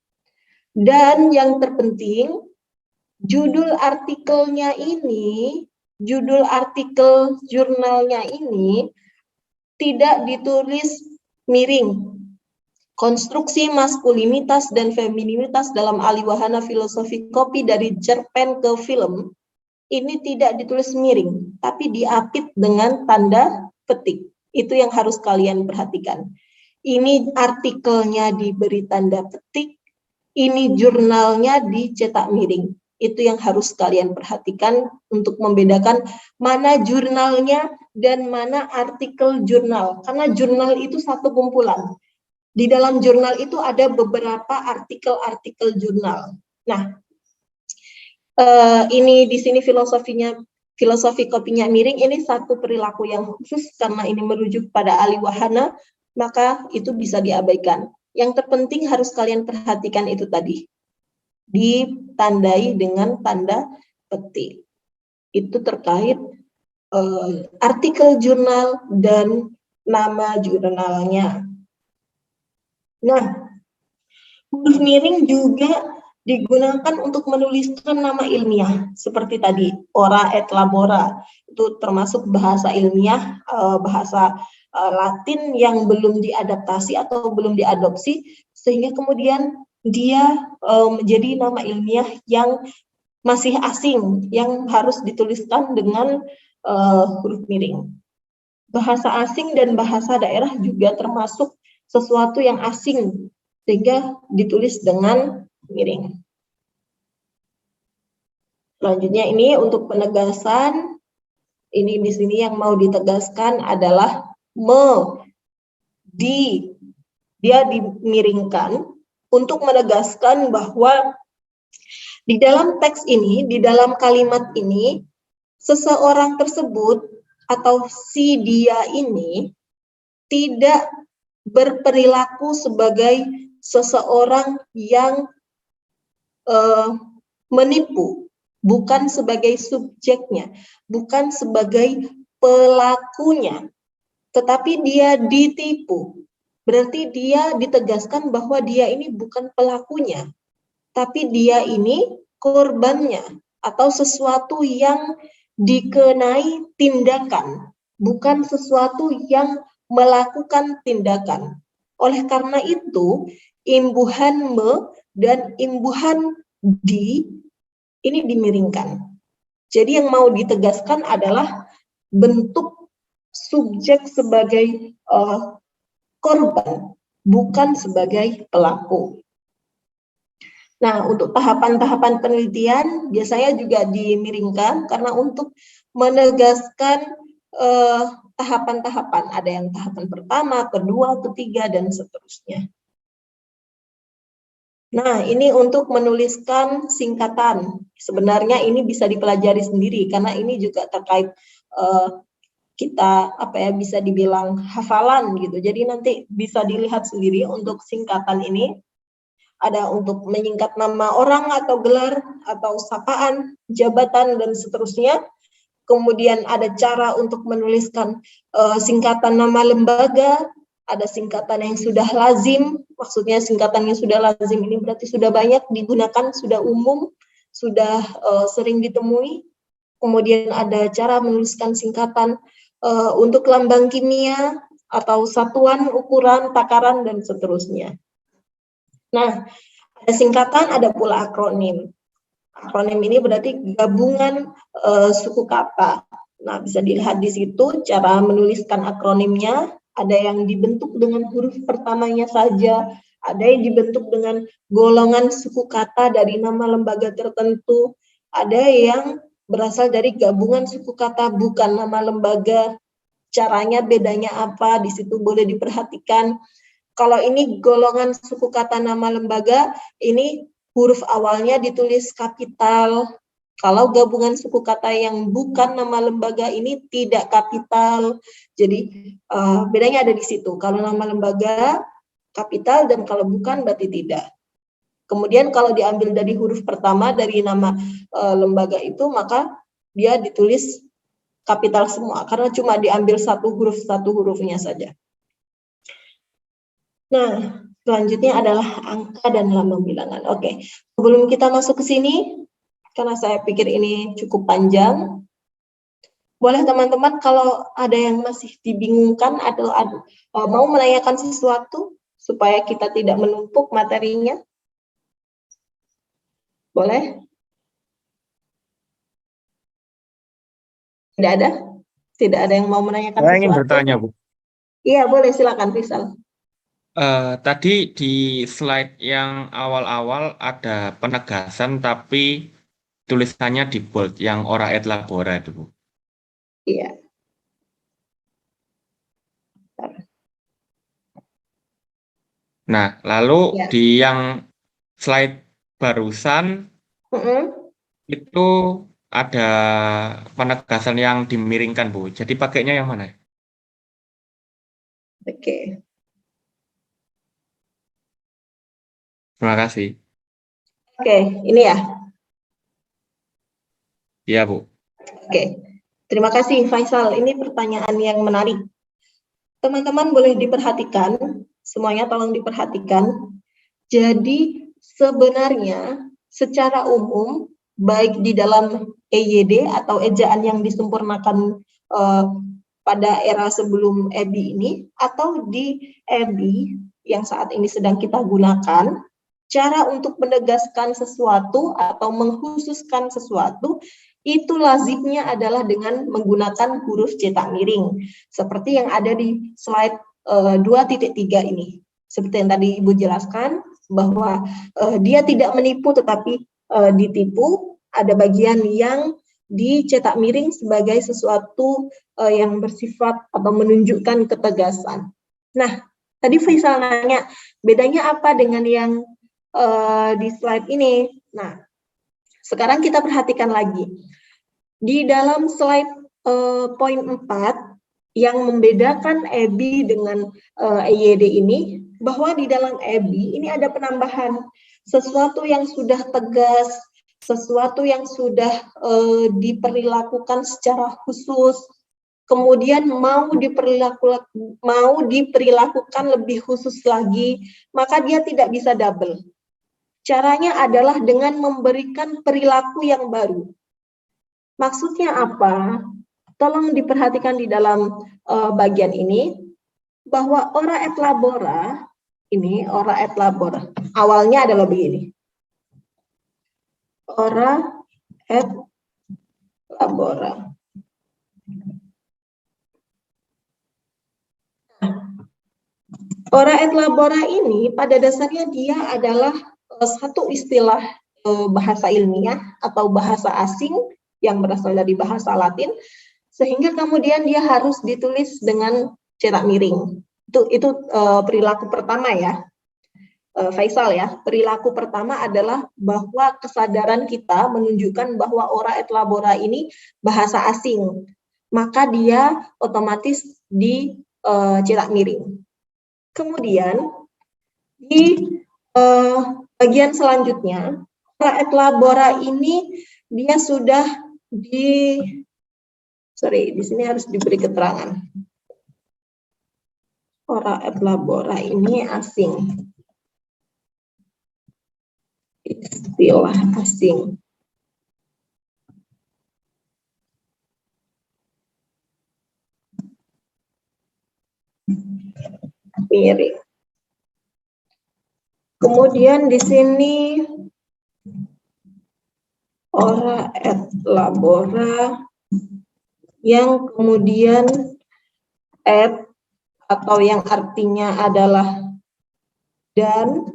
Dan yang terpenting, judul artikelnya ini, judul artikel jurnalnya ini tidak ditulis miring. Konstruksi maskulinitas dan femininitas dalam aliwahana filosofi kopi dari cerpen ke film ini tidak ditulis miring, tapi diapit dengan tanda petik. Itu yang harus kalian perhatikan. Ini artikelnya diberi tanda petik, ini jurnalnya dicetak miring. Itu yang harus kalian perhatikan untuk membedakan mana jurnalnya dan mana artikel jurnal. Karena jurnal itu satu kumpulan. Di dalam jurnal itu ada beberapa artikel-artikel jurnal. Nah, ini di sini filosofi kopinya miring, ini satu perilaku yang khusus karena ini merujuk pada aliwahana, maka itu bisa diabaikan. Yang terpenting harus kalian perhatikan itu tadi. Ditandai dengan tanda petik. Itu terkait artikel jurnal dan nama jurnalnya. Nah, huruf miring juga digunakan untuk menuliskan nama ilmiah. Seperti tadi, ora et labora. Itu termasuk bahasa ilmiah, bahasa Latin yang belum diadaptasi atau belum diadopsi, sehingga kemudian dia menjadi nama ilmiah yang masih asing, yang harus dituliskan dengan huruf miring. Bahasa asing dan bahasa daerah juga termasuk sesuatu yang asing, sehingga ditulis dengan miring. Selanjutnya ini untuk penegasan, ini di sini yang mau ditegaskan adalah dia dimiringkan untuk menegaskan bahwa di dalam teks ini, di dalam kalimat ini, seseorang tersebut atau si dia ini tidak berperilaku sebagai seseorang yang menipu, bukan sebagai subjeknya, bukan sebagai pelakunya, tetapi dia ditipu. Berarti dia ditegaskan bahwa dia ini bukan pelakunya, tapi dia ini korbannya atau sesuatu yang dikenai tindakan, bukan sesuatu yang melakukan tindakan. Oleh karena itu, imbuhan me dan imbuhan di ini dimiringkan. Jadi yang mau ditegaskan adalah bentuk subjek sebagai korban, bukan sebagai pelaku. Nah, untuk tahapan-tahapan penelitian biasanya juga dimiringkan karena untuk menegaskan tahapan-tahapan. Ada yang tahapan pertama, kedua, ketiga, dan seterusnya. Nah, ini untuk menuliskan singkatan. Sebenarnya ini bisa dipelajari sendiri karena ini juga terkait kita bisa dibilang hafalan gitu. Jadi nanti bisa dilihat sendiri untuk singkatan ini. Ada untuk menyingkat nama orang atau gelar atau sapaan, jabatan, dan seterusnya. Kemudian ada cara untuk menuliskan singkatan nama lembaga, ada singkatan yang sudah lazim, maksudnya singkatan yang sudah lazim ini berarti sudah banyak digunakan, sudah umum, sudah sering ditemui. Kemudian ada cara menuliskan singkatan untuk lambang kimia atau satuan, ukuran, takaran, dan seterusnya. Nah, ada singkatan, ada pula akronim. Akronim ini berarti gabungan suku kata. Nah, bisa dilihat di situ cara menuliskan akronimnya. Ada yang dibentuk dengan huruf pertamanya saja, ada yang dibentuk dengan golongan suku kata dari nama lembaga tertentu, ada yang berasal dari gabungan suku kata bukan nama lembaga. Caranya bedanya apa? Di situ boleh diperhatikan. Kalau ini golongan suku kata nama lembaga, ini huruf awalnya ditulis kapital. Kalau gabungan suku kata yang bukan nama lembaga ini tidak kapital. Jadi bedanya ada di situ. Kalau nama lembaga kapital dan kalau bukan berarti tidak. Kemudian kalau diambil dari huruf pertama dari nama lembaga itu, maka dia ditulis kapital semua karena cuma diambil satu hurufnya saja. Nah, selanjutnya adalah angka dan lambang bilangan. Oke, sebelum kita masuk ke sini, karena saya pikir ini cukup panjang, boleh teman-teman kalau ada yang masih dibingungkan atau mau menanyakan sesuatu supaya kita tidak menumpuk materinya? Boleh? Tidak ada? Tidak ada yang mau menanyakan Saya sesuatu? ingin bertanya, Bu. Iya, boleh, silakan Rizal. Tadi di slide yang awal-awal ada penegasan tapi tulisannya di bold yang ora et labora itu, Bu. Iya. Nah, lalu Ya. di yang slide barusan itu ada penegasan yang dimiringkan, Bu. Jadi pakainya yang mana? Oke. Terima kasih. Oke, ini ya. Iya, Bu. Oke. Terima kasih Faisal. Ini pertanyaan yang menarik. Teman-teman boleh diperhatikan, semuanya tolong diperhatikan. Jadi sebenarnya secara umum baik di dalam EYD atau ejaan yang disempurnakan pada era sebelum EBI ini atau di EBI yang saat ini sedang kita gunakan, cara untuk menegaskan sesuatu atau mengkhususkan sesuatu itu lazimnya adalah dengan menggunakan huruf cetak miring seperti yang ada di slide 2.3 ini. Seperti yang tadi Ibu jelaskan bahwa dia tidak menipu tetapi ditipu, ada bagian yang dicetak miring sebagai sesuatu yang bersifat atau menunjukkan ketegasan. Nah, tadi Faisal nanya bedanya apa dengan yang di slide ini. Nah, sekarang kita perhatikan lagi. Di dalam slide poin 4 yang membedakan EBI dengan EYD ini, bahwa di dalam EBI ini ada penambahan sesuatu yang sudah tegas, sesuatu yang sudah diperlakukan secara khusus, kemudian mau diperlakukan lebih khusus lagi, maka dia tidak bisa double. Caranya adalah dengan memberikan perilaku yang baru. Maksudnya apa? Tolong diperhatikan di dalam bagian ini, bahwa ora et labora, ini ora et labora, awalnya adalah begini. Ora et labora. Ora et labora ini pada dasarnya dia adalah satu istilah bahasa ilmiah atau bahasa asing yang berasal dari bahasa Latin, sehingga kemudian dia harus ditulis dengan cetak miring. Itu perilaku pertama ya, Faisal ya. Perilaku pertama adalah bahwa kesadaran kita menunjukkan bahwa ora et labora ini bahasa asing, maka dia otomatis di cetak miring. Kemudian di bagian selanjutnya, ora et labora ini dia sudah di sini harus diberi keterangan. Ora et labora ini asing. Istilah asing. Miring. Kemudian di sini ora et labora yang kemudian et atau yang artinya adalah dan.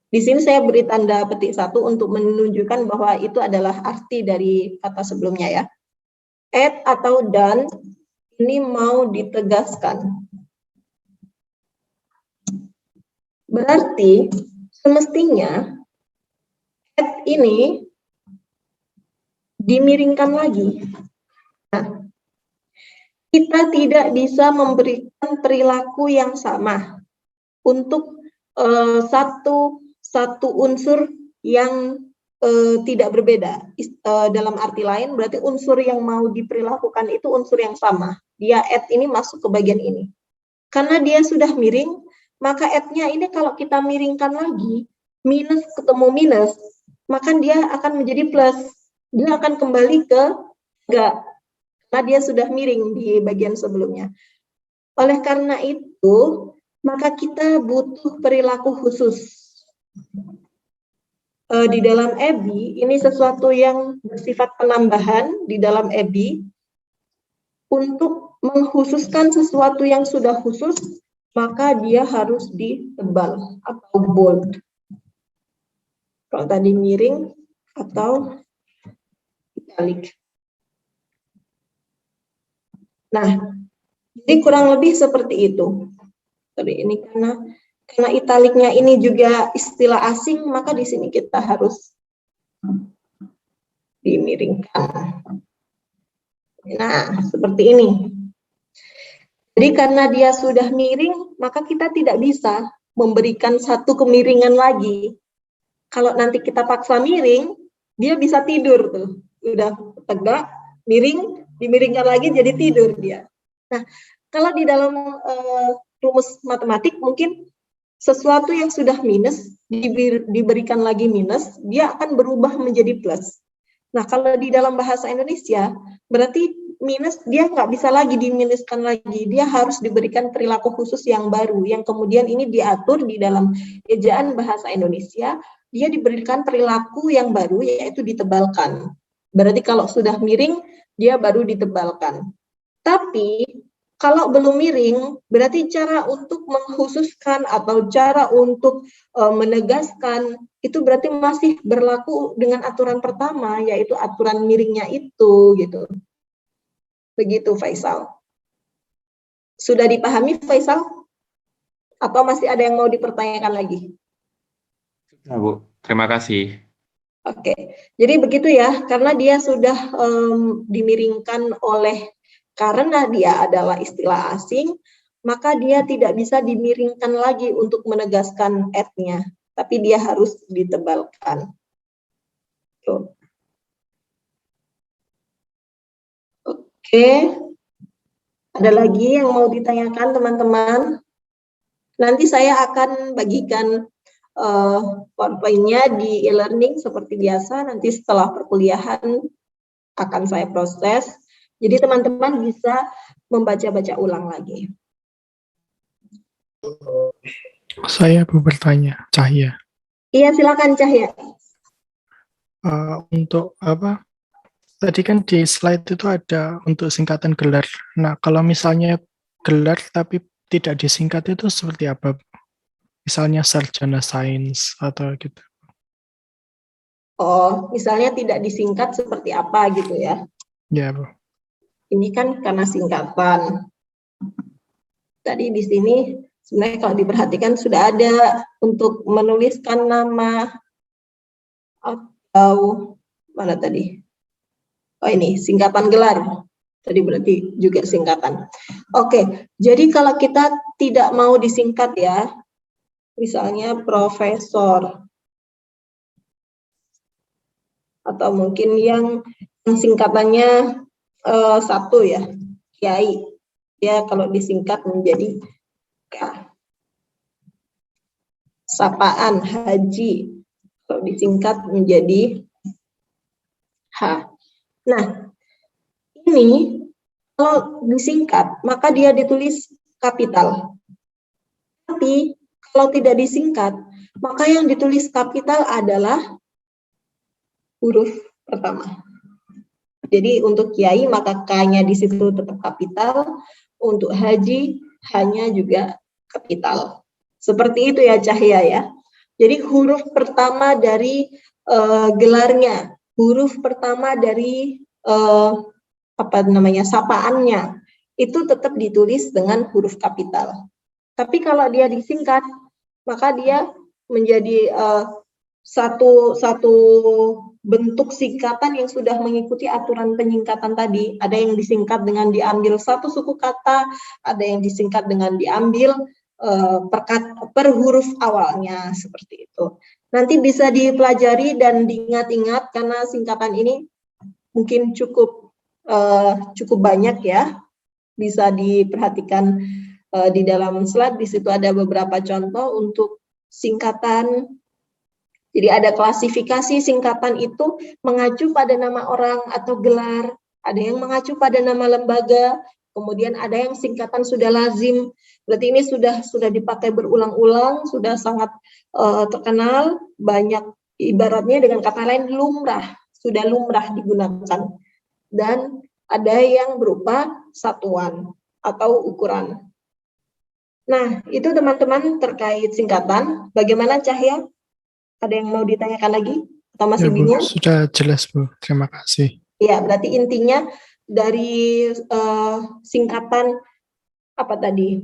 Di sini saya beri tanda petik 1 untuk menunjukkan bahwa itu adalah arti dari kata sebelumnya ya. Et atau dan ini mau ditegaskan. Berarti semestinya et ini dimiringkan lagi. Nah, kita tidak bisa memberikan perilaku yang sama untuk satu unsur yang tidak berbeda. Dalam arti lain berarti unsur yang mau diperlakukan itu unsur yang sama. Dia et ini masuk ke bagian ini. Karena dia sudah miring, maka et-nya ini kalau kita miringkan lagi, minus ketemu minus, maka dia akan menjadi plus. Dia akan kembali ke 3. Karena dia sudah miring di bagian sebelumnya. Oleh karena itu, maka kita butuh perilaku khusus. Di dalam EBI, ini sesuatu yang bersifat penambahan di dalam EBI, untuk mengkhususkan sesuatu yang sudah khusus, maka dia harus ditebal atau bold. Kalau tadi miring atau italic. Nah, jadi kurang lebih seperti itu. Tapi ini karena italiknya ini juga istilah asing, maka di sini kita harus dimiringkan. Nah, seperti ini. Jadi karena dia sudah miring, maka kita tidak bisa memberikan satu kemiringan lagi. Kalau nanti kita paksa miring, dia bisa tidur tuh. Udah tegak, miring, dimiringkan lagi jadi tidur dia. Nah, kalau di dalam rumus matematik mungkin sesuatu yang sudah minus diberikan lagi minus, dia akan berubah menjadi plus. Nah, kalau di dalam bahasa Indonesia, berarti minus dia nggak bisa lagi diminuskan lagi, dia harus diberikan perilaku khusus yang baru, yang kemudian ini diatur di dalam ejaan bahasa Indonesia, dia diberikan perilaku yang baru, yaitu ditebalkan. Berarti kalau sudah miring, dia baru ditebalkan. Tapi, kalau belum miring, berarti cara untuk mengkhususkan atau cara untuk menegaskan, itu berarti masih berlaku dengan aturan pertama, yaitu aturan miringnya itu, gitu. Begitu, Faisal. Sudah dipahami, Faisal? Atau masih ada yang mau dipertanyakan lagi? Sudah, Bu. Terima kasih. Oke, jadi begitu ya, karena dia sudah dimiringkan karena dia adalah istilah asing, maka dia tidak bisa dimiringkan lagi untuk menegaskan et-nya, tapi dia harus ditebalkan. Tuh. Oke, ada lagi yang mau ditanyakan teman-teman? Nanti saya akan bagikan PowerPoint-nya di e-learning seperti biasa, nanti setelah perkuliahan akan saya proses. Jadi teman-teman bisa membaca-baca ulang lagi. Saya mau bertanya, Cahya. Iya, silakan Cahya. Untuk apa? Tadi kan di slide itu ada untuk singkatan gelar. Nah, kalau misalnya gelar tapi tidak disingkat itu seperti apa? Misalnya sarjana sains atau gitu. Oh, misalnya tidak disingkat seperti apa gitu ya. Ya, Bu. Ini kan karena singkatan. Tadi di sini sebenarnya kalau diperhatikan sudah ada untuk menuliskan nama atau mana tadi? Oh ini singkatan gelar. Tadi berarti juga singkatan. Oke, jadi kalau kita tidak mau disingkat ya, misalnya profesor, atau mungkin yang singkatannya satu ya, kiai. Ya kalau disingkat menjadi K. Sapaan haji, kalau disingkat menjadi H. Nah, ini kalau disingkat, maka dia ditulis kapital. Tapi kalau tidak disingkat, maka yang ditulis kapital adalah huruf pertama. Jadi untuk kiai maka K-nya di situ tetap kapital, untuk haji hanya juga kapital. Seperti itu ya Cahya ya. Jadi huruf pertama dari gelarnya, huruf pertama dari sapaannya itu tetap ditulis dengan huruf kapital. Tapi kalau dia disingkat, maka dia menjadi satu bentuk singkatan yang sudah mengikuti aturan penyingkatan tadi. Ada yang disingkat dengan diambil satu suku kata, ada yang disingkat dengan diambil per huruf awalnya, seperti itu. Nanti bisa dipelajari dan diingat-ingat karena singkatan ini mungkin cukup banyak ya. Bisa diperhatikan di dalam slide, di situ ada beberapa contoh untuk singkatan. Jadi ada klasifikasi singkatan itu mengacu pada nama orang atau gelar, ada yang mengacu pada nama lembaga, kemudian ada yang singkatan sudah lazim. Berarti ini sudah dipakai berulang-ulang, sudah sangat terkenal, banyak ibaratnya dengan kata lain lumrah, sudah lumrah digunakan. Dan ada yang berupa satuan atau ukuran. Nah, itu teman-teman terkait singkatan. Bagaimana Cahya? Ada yang mau ditanyakan lagi? Atau masih Ya, Bu, bingung? sudah jelas, Bu. Terima kasih. Ya, berarti intinya dari singkatan apa tadi?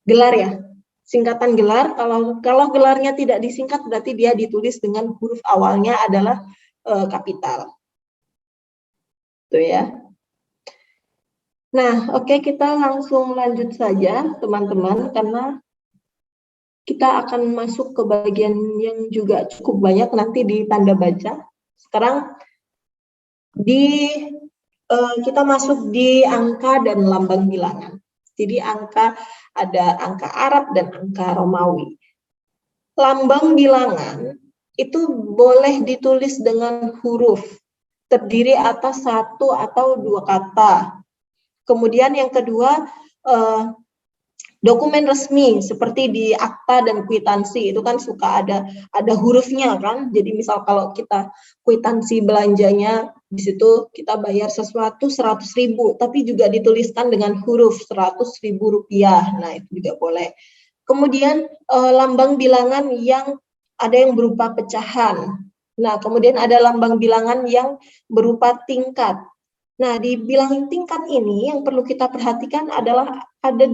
Gelar ya. Singkatan gelar, kalau gelarnya tidak disingkat berarti dia ditulis dengan huruf awalnya adalah kapital. Itu ya. Nah, oke, kita langsung lanjut saja teman-teman karena kita akan masuk ke bagian yang juga cukup banyak nanti di tanda baca. Sekarang kita masuk di angka dan lambang bilangan. Jadi ada angka Arab dan angka Romawi. Lambang bilangan itu boleh ditulis dengan huruf, terdiri atas satu atau dua kata. Kemudian yang kedua, dokumen resmi seperti di akta dan kwitansi itu kan suka ada hurufnya kan. Jadi misal kalau kita kwitansi belanjanya di situ kita bayar sesuatu 100.000 tapi juga dituliskan dengan huruf 100.000 rupiah. Nah, itu juga boleh. Kemudian lambang bilangan yang ada yang berupa pecahan. Nah, kemudian ada lambang bilangan yang berupa tingkat. Nah, di bilangan tingkat ini yang perlu kita perhatikan adalah ada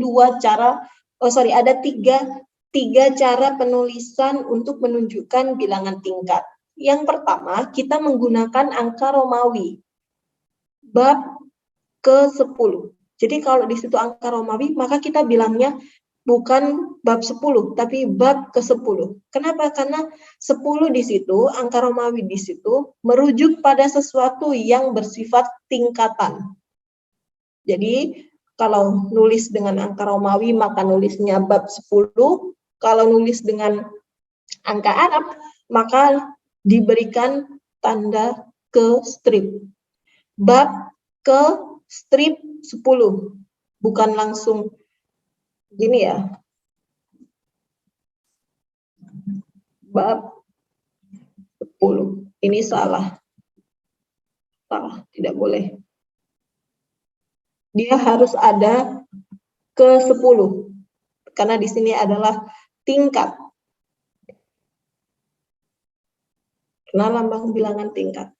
tiga cara penulisan untuk menunjukkan bilangan tingkat. Yang pertama, kita menggunakan angka Romawi, bab ke-10. Jadi kalau di situ angka Romawi, maka kita bilangnya bukan bab 10, tapi bab ke-10. Kenapa? Karena 10 di situ, angka Romawi di situ, merujuk pada sesuatu yang bersifat tingkatan. Jadi, kalau nulis dengan angka Romawi, maka nulisnya bab 10. Kalau nulis dengan angka Arab, maka diberikan tanda ke strip. bab ke strip 10. Bukan langsung gini ya. Bab 10. Ini salah. Salah, tidak boleh. Dia harus ada ke 10. Karena di sini adalah tingkat. Karena lambang bilangan tingkat.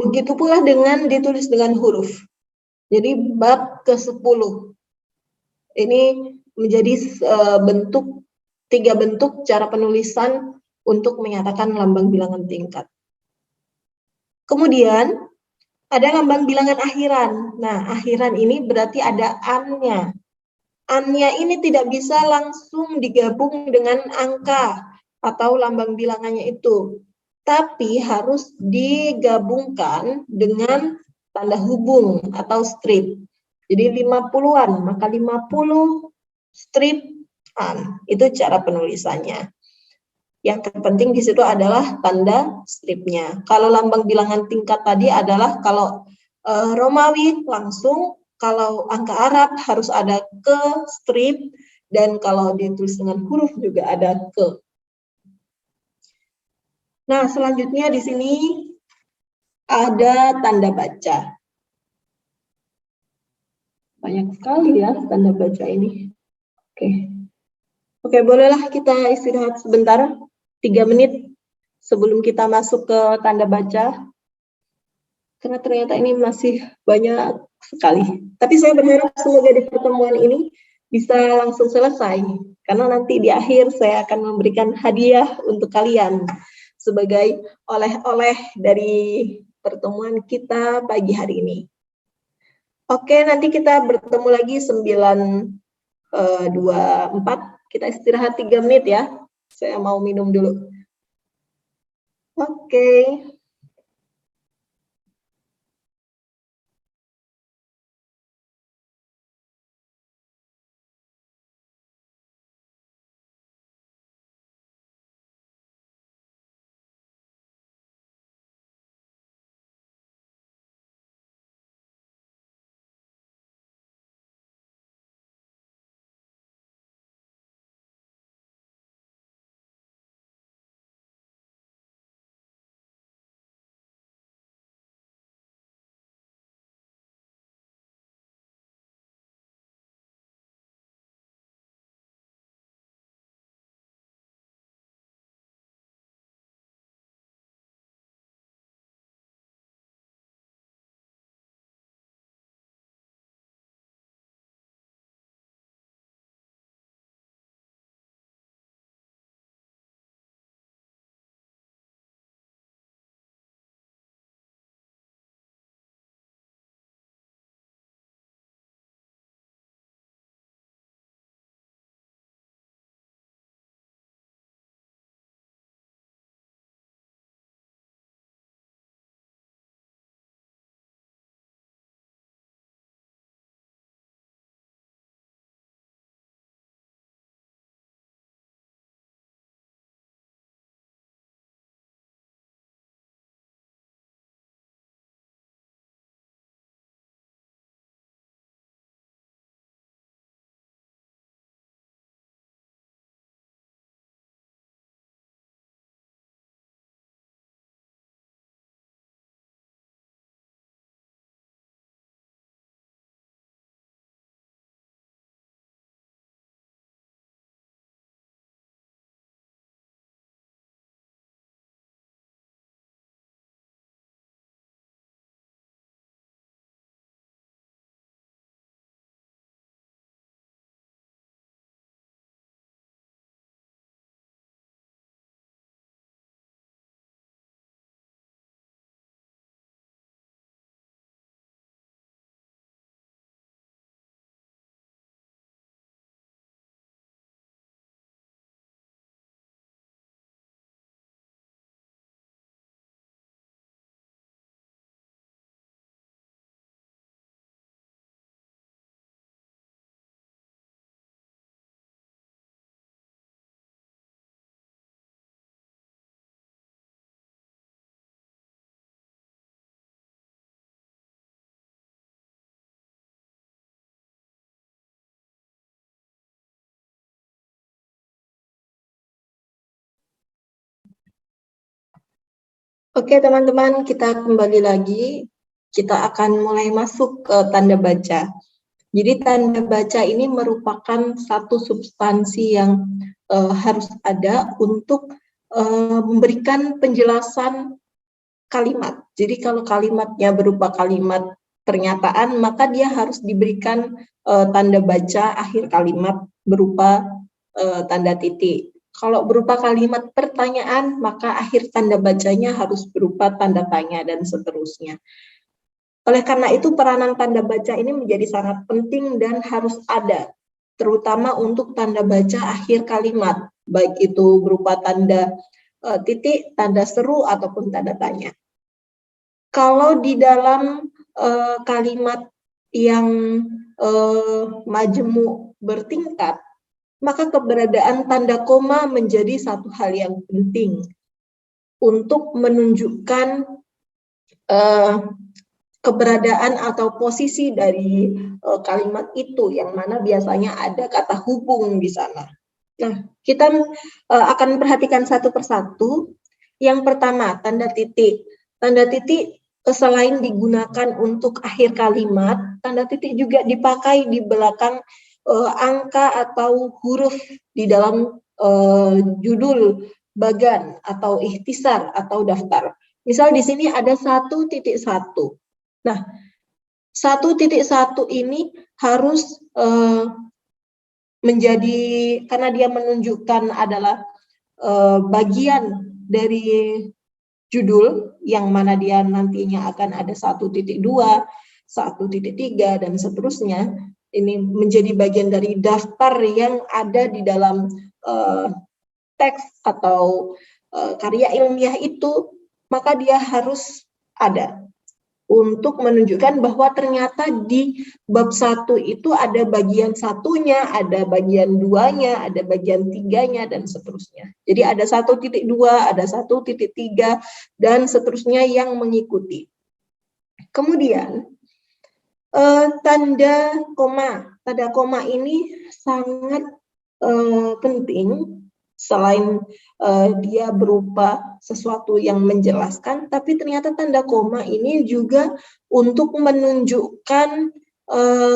Begitu pula dengan ditulis dengan huruf. Jadi bab ke-10. Ini menjadi tiga bentuk cara penulisan untuk menyatakan lambang bilangan tingkat. Kemudian ada lambang bilangan akhiran. Nah, akhiran ini berarti ada an-nya. An-nya ini tidak bisa langsung digabung dengan angka atau lambang bilangannya itu, tapi harus digabungkan dengan tanda hubung atau strip. Jadi 50-an, maka 50 strip an. Itu cara penulisannya. Yang terpenting di situ adalah tanda stripnya. Kalau lambang bilangan tingkat tadi adalah kalau Romawi langsung, kalau angka Arab harus ada ke strip, dan kalau ditulis dengan huruf juga ada ke. Nah, selanjutnya di sini ada tanda baca. Banyak sekali ya tanda baca ini. Oke, bolehlah kita istirahat sebentar, 3 menit sebelum kita masuk ke tanda baca. Karena ternyata ini masih banyak sekali. Tapi saya berharap semoga di pertemuan ini bisa langsung selesai. Karena nanti di akhir saya akan memberikan hadiah untuk kalian sebagai oleh-oleh dari pertemuan kita pagi hari ini. Oke, nanti kita bertemu lagi 9.24. Kita istirahat 3 menit ya. Saya mau minum dulu. Oke. Oke teman-teman, kita kembali lagi. Kita akan mulai masuk ke tanda baca. Jadi tanda baca ini merupakan satu substansi yang harus ada untuk memberikan penjelasan kalimat. Jadi kalau kalimatnya berupa kalimat pernyataan, maka dia harus diberikan tanda baca akhir kalimat berupa tanda titik. Kalau berupa kalimat pertanyaan, maka akhir tanda bacanya harus berupa tanda tanya dan seterusnya. Oleh karena itu, peranan tanda baca ini menjadi sangat penting dan harus ada, terutama untuk tanda baca akhir kalimat, baik itu berupa tanda titik, tanda seru, ataupun tanda tanya. Kalau di dalam kalimat yang majemuk bertingkat, maka keberadaan tanda koma menjadi satu hal yang penting untuk menunjukkan keberadaan atau posisi dari kalimat itu, yang mana biasanya ada kata hubung di sana. Nah, kita akan perhatikan satu persatu. Yang pertama, tanda titik. Tanda titik selain digunakan untuk akhir kalimat, tanda titik juga dipakai di belakang angka atau huruf di dalam judul bagan atau ikhtisar atau daftar. Misal di sini ada 1.1. Nah, 1.1 ini harus menjadi, karena dia menunjukkan adalah bagian dari judul yang mana dia nantinya akan ada 1.2, 1.3 dan seterusnya. Ini menjadi bagian dari daftar yang ada di dalam teks atau karya ilmiah itu, maka dia harus ada untuk menunjukkan bahwa ternyata di bab 1 itu ada bagian satunya, ada bagian 2-nya, ada bagian 3-nya, dan seterusnya. Jadi ada 1.2, ada 1.3, dan seterusnya yang mengikuti. Kemudian, tanda koma. Tanda koma ini sangat penting, selain dia berupa sesuatu yang menjelaskan, tapi ternyata tanda koma ini juga untuk menunjukkan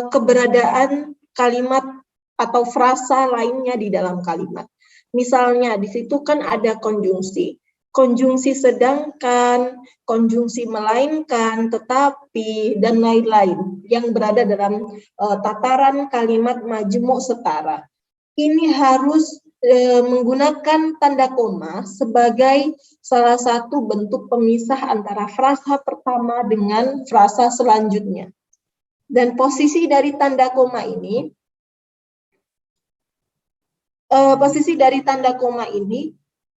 keberadaan kalimat atau frasa lainnya di dalam kalimat. Misalnya di situ kan ada konjungsi sedangkan, konjungsi melainkan, tetapi, dan lain-lain yang berada dalam tataran kalimat majemuk setara. Ini harus menggunakan tanda koma sebagai salah satu bentuk pemisah antara frasa pertama dengan frasa selanjutnya. Dan posisi dari tanda koma ini,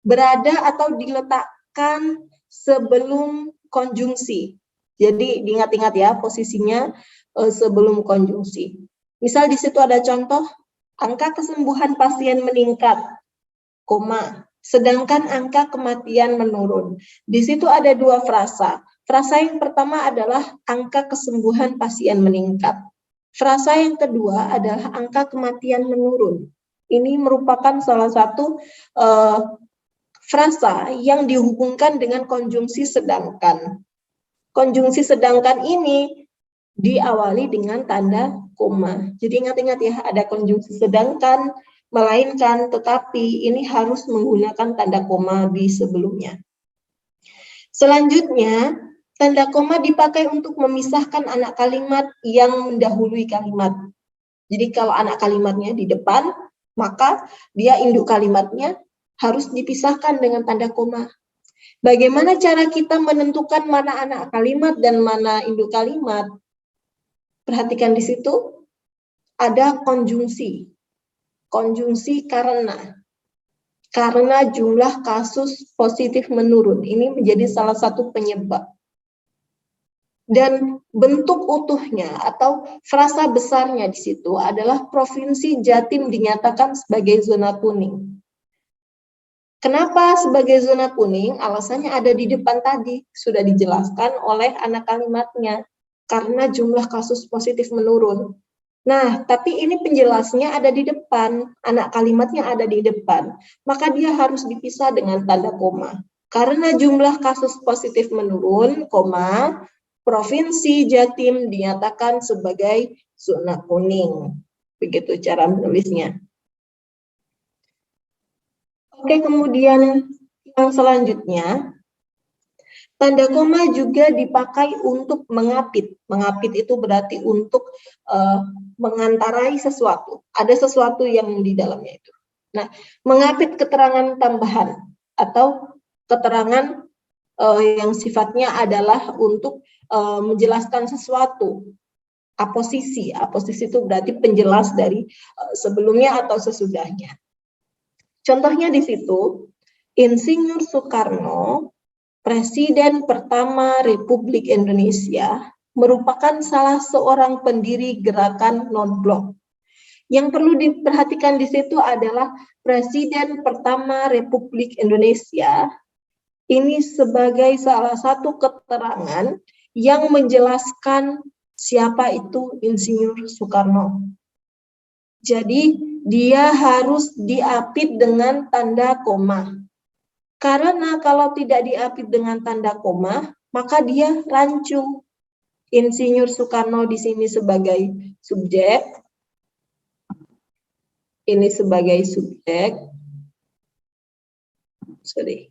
berada atau diletakkan sebelum konjungsi. Jadi diingat-ingat ya posisinya sebelum konjungsi. Misal di situ ada contoh, angka kesembuhan pasien meningkat, koma, sedangkan angka kematian menurun. Di situ ada dua frasa. Frasa yang pertama adalah angka kesembuhan pasien meningkat. Frasa yang kedua adalah angka kematian menurun. Ini merupakan salah satu frasa yang dihubungkan dengan konjungsi sedangkan. Konjungsi sedangkan ini diawali dengan tanda koma. Jadi ingat-ingat ya, ada konjungsi sedangkan, melainkan, tetapi, ini harus menggunakan tanda koma di sebelumnya. Selanjutnya, tanda koma dipakai untuk memisahkan anak kalimat yang mendahului kalimat. Jadi kalau anak kalimatnya di depan, maka dia induk kalimatnya harus dipisahkan dengan tanda koma. Bagaimana cara kita menentukan mana anak kalimat dan mana induk kalimat? Perhatikan di situ ada konjungsi. Konjungsi karena jumlah kasus positif menurun. Ini menjadi salah satu penyebab. Dan bentuk utuhnya atau frasa besarnya di situ adalah Provinsi Jatim dinyatakan sebagai zona kuning. Kenapa sebagai zona kuning? Alasannya ada di depan tadi, sudah dijelaskan oleh anak kalimatnya. Karena jumlah kasus positif menurun. Nah, tapi ini penjelasnya ada di depan, anak kalimatnya ada di depan, maka dia harus dipisah dengan tanda koma. Karena jumlah kasus positif menurun, Provinsi Jatim dinyatakan sebagai zona kuning. Begitu cara menulisnya. Oke, kemudian yang selanjutnya, tanda koma juga dipakai untuk mengapit. Mengapit itu berarti untuk mengantarai sesuatu. Ada sesuatu yang di dalamnya itu. Nah, mengapit keterangan tambahan atau keterangan yang sifatnya adalah untuk menjelaskan sesuatu. Aposisi itu berarti penjelas dari sebelumnya atau sesudahnya. Contohnya di situ, Insinyur Soekarno, Presiden pertama Republik Indonesia, merupakan salah seorang pendiri gerakan non-blok. Yang perlu diperhatikan di situ adalah Presiden pertama Republik Indonesia. Ini sebagai salah satu keterangan yang menjelaskan siapa itu Insinyur Soekarno. Jadi dia harus diapit dengan tanda koma. Karena kalau tidak diapit dengan tanda koma, maka dia rancu. Insinyur Soekarno di sini sebagai subjek. Ini sebagai subjek. Sorry.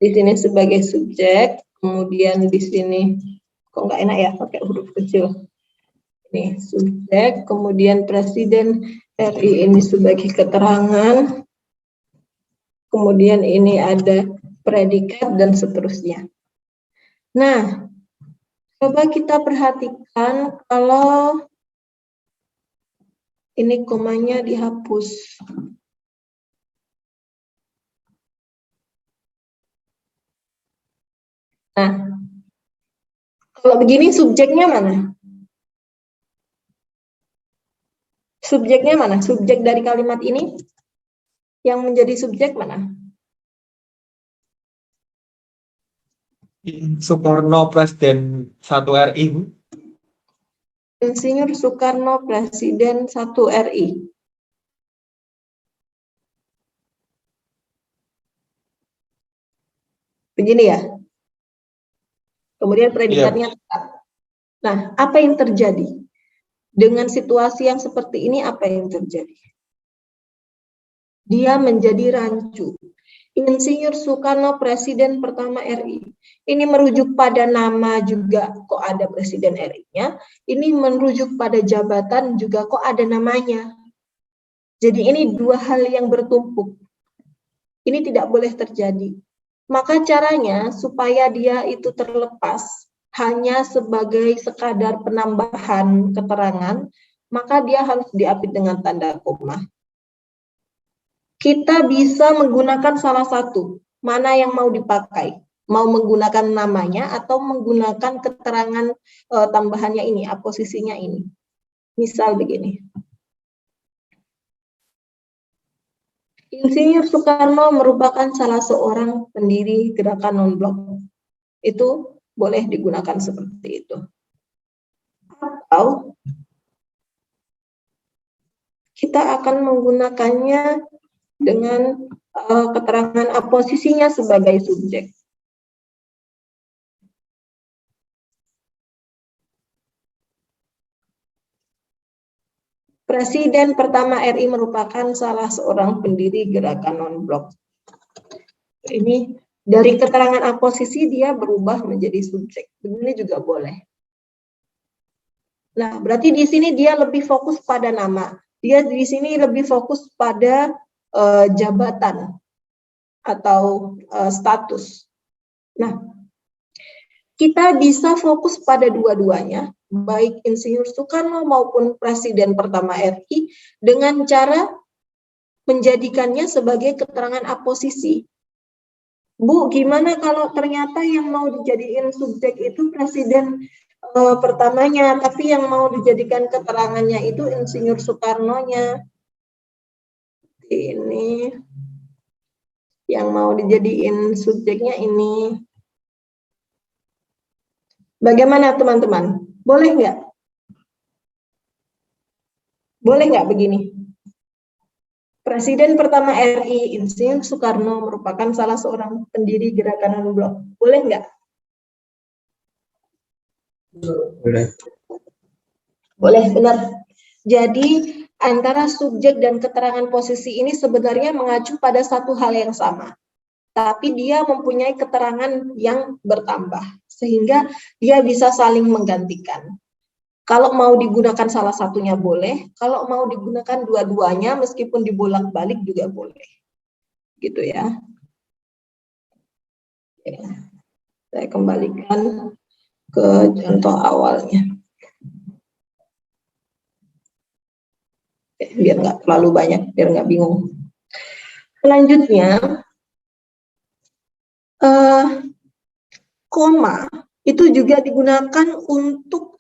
Di sini sebagai subjek, kemudian di sini kok nggak enak ya pakai huruf kecil. Ini subjek, kemudian Presiden RI ini sebagai keterangan, kemudian ini ada predikat dan seterusnya. Nah, coba kita perhatikan kalau ini komanya dihapus. Nah, kalau begini subjeknya mana? Subjeknya mana? Subjek dari kalimat ini yang menjadi subjek mana? Soekarno Presiden 1 RI. Insinyur Soekarno Presiden 1 RI. Begini ya. Kemudian predikatnya tetap. Nah, apa yang terjadi? Dengan situasi yang seperti ini, apa yang terjadi? Dia menjadi rancu. Insinyur Soekarno Presiden pertama RI. Ini merujuk pada nama juga, kok ada Presiden RI-nya. Ini merujuk pada jabatan juga, kok ada namanya. Jadi ini dua hal yang bertumpuk. Ini tidak boleh terjadi. Maka caranya supaya dia itu terlepas hanya sebagai sekadar penambahan keterangan, maka dia harus diapit dengan tanda koma. Kita bisa menggunakan salah satu, mana yang mau dipakai. Mau menggunakan namanya atau menggunakan keterangan tambahannya ini, aposisinya ini. Misal begini. Insinyur Soekarno merupakan salah seorang pendiri gerakan non-blok. Itu boleh digunakan seperti itu. Atau kita akan menggunakannya dengan keterangan aposisinya sebagai subjek. Presiden pertama RI merupakan salah seorang pendiri gerakan non-blok. Ini dari keterangan aposisi dia berubah menjadi subjek. Begini juga boleh. Nah, berarti di sini dia lebih fokus pada nama. Dia di sini lebih fokus pada jabatan atau status. Nah, kita bisa fokus pada dua-duanya, baik Insinyur Soekarno maupun Presiden pertama RI, dengan cara menjadikannya sebagai keterangan aposisi. Bu, gimana kalau ternyata yang mau dijadiin subjek itu Presiden pertamanya, tapi yang mau dijadikan keterangannya itu Insinyur Soekarno-nya. Ini yang mau dijadiin subjeknya ini. Bagaimana teman-teman? Boleh nggak? Boleh nggak begini? Presiden pertama RI Insinyur Soekarno merupakan salah seorang pendiri gerakan non-blok. Boleh nggak? Boleh. Boleh, benar. Jadi antara subjek dan keterangan posisi ini sebenarnya mengacu pada satu hal yang sama. Tapi dia mempunyai keterangan yang bertambah. Sehingga dia bisa saling menggantikan. Kalau mau digunakan salah satunya boleh, kalau mau digunakan dua-duanya meskipun dibolak-balik juga boleh. Gitu ya. Oke. Saya kembalikan ke contoh awalnya. Oke, biar nggak terlalu banyak, biar nggak bingung. Selanjutnya, koma itu juga digunakan untuk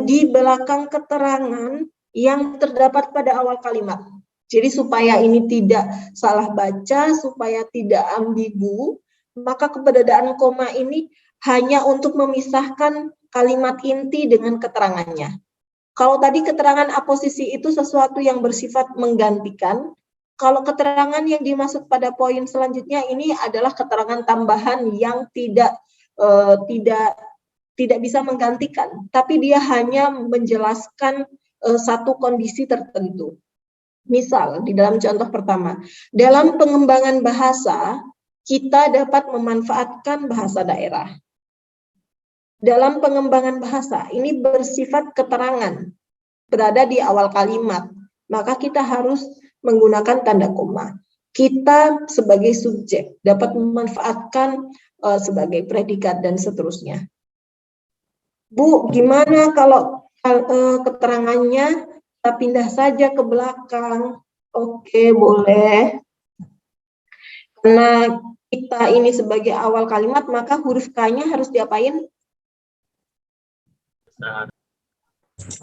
di belakang keterangan yang terdapat pada awal kalimat. Jadi supaya ini tidak salah baca, supaya tidak ambigu, maka keberadaan koma ini hanya untuk memisahkan kalimat inti dengan keterangannya. Kalau tadi keterangan aposisi itu sesuatu yang bersifat menggantikan, kalau keterangan yang dimaksud pada poin selanjutnya ini adalah keterangan tambahan yang tidak bisa menggantikan, tapi dia hanya menjelaskan satu kondisi tertentu. Misal, di dalam contoh pertama, dalam pengembangan bahasa, kita dapat memanfaatkan bahasa daerah. Dalam pengembangan bahasa, ini bersifat keterangan, berada di awal kalimat, maka kita harus menggunakan tanda koma. Kita sebagai subjek dapat memanfaatkan sebagai predikat dan seterusnya. Bu, gimana kalau keterangannya kita pindah saja ke belakang? Oke, boleh. Karena kita ini sebagai awal kalimat, maka huruf K-nya harus diapain? Harus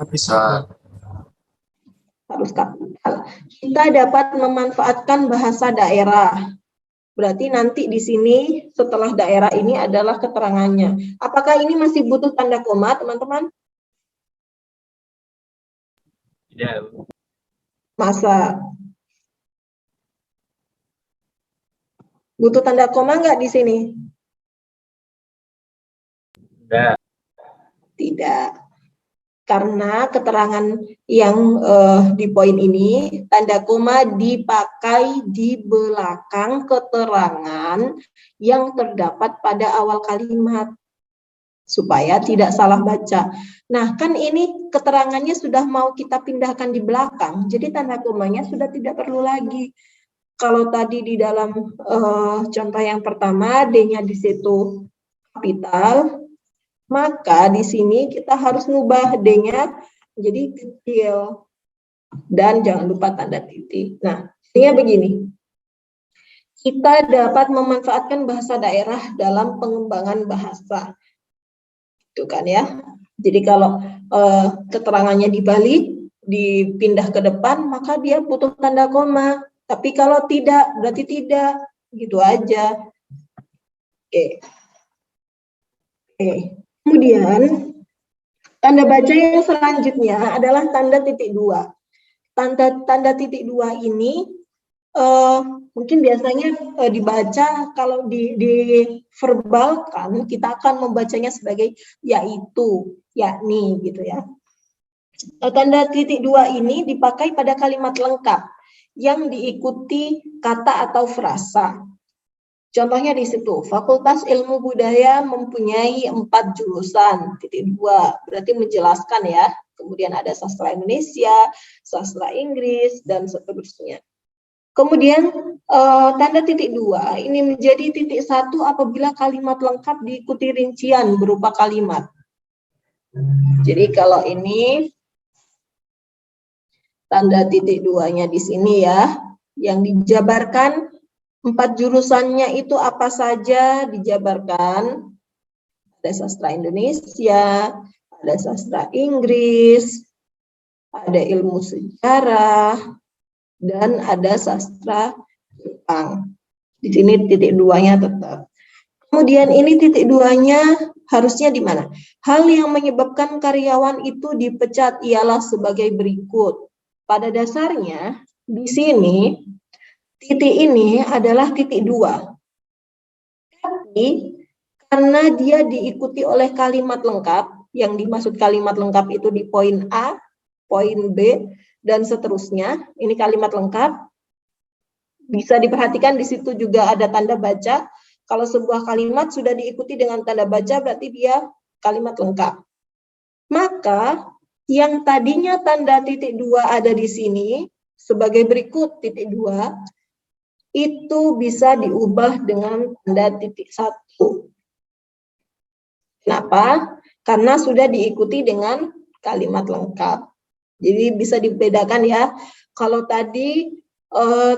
kapital. Kita dapat memanfaatkan bahasa daerah. Berarti nanti di sini setelah daerah ini adalah keterangannya. Apakah ini masih butuh tanda koma, teman-teman? Tidak. Masa? Butuh tanda koma nggak di sini? Tidak. Tidak. Karena keterangan yang di poin ini, tanda koma dipakai di belakang keterangan yang terdapat pada awal kalimat, supaya tidak salah baca. Nah, kan ini keterangannya sudah mau kita pindahkan di belakang, jadi tanda komanya sudah tidak perlu lagi. Kalau tadi di dalam contoh yang pertama, D-nya di situ kapital, maka di sini kita harus ngubah D-nya jadi kecil. Dan jangan lupa tanda titik. Nah, intinya begini. Kita dapat memanfaatkan bahasa daerah dalam pengembangan bahasa. Itu kan ya. Jadi kalau keterangannya dibalik, dipindah ke depan, maka dia butuh tanda koma. Tapi kalau tidak, berarti tidak. Gitu aja. Oke. Kemudian, tanda baca yang selanjutnya adalah tanda titik dua. Tanda titik dua ini mungkin biasanya dibaca kalau diverbalkan, kita akan membacanya sebagai yaitu, yakni gitu ya. Tanda titik dua ini dipakai pada kalimat lengkap yang diikuti kata atau frasa. Contohnya di situ, Fakultas Ilmu Budaya mempunyai 4 jurusan, titik 2, berarti menjelaskan ya. Kemudian ada sastra Indonesia, sastra Inggris, dan seterusnya. Kemudian tanda titik 2 ini menjadi titik 1 apabila kalimat lengkap diikuti rincian berupa kalimat. Jadi kalau ini tanda titik 2-nya di sini ya, yang dijabarkan 4 jurusannya itu apa saja dijabarkan. Ada sastra Indonesia, ada sastra Inggris, ada ilmu sejarah, dan ada sastra Jepang. Di sini titik 2-nya tetap. Kemudian ini titik 2-nya harusnya di mana? Hal yang menyebabkan karyawan itu dipecat ialah sebagai berikut. Pada dasarnya, di sini titik ini adalah titik 2. Tapi karena dia diikuti oleh kalimat lengkap, yang dimaksud kalimat lengkap itu di poin A, poin B, dan seterusnya. Ini kalimat lengkap. Bisa diperhatikan di situ juga ada tanda baca. Kalau sebuah kalimat sudah diikuti dengan tanda baca, berarti dia kalimat lengkap. Maka yang tadinya tanda titik 2 ada di sini, sebagai berikut titik 2, itu bisa diubah dengan tanda titik 1. Kenapa? Karena sudah diikuti dengan kalimat lengkap. Jadi bisa dibedakan ya. Kalau tadi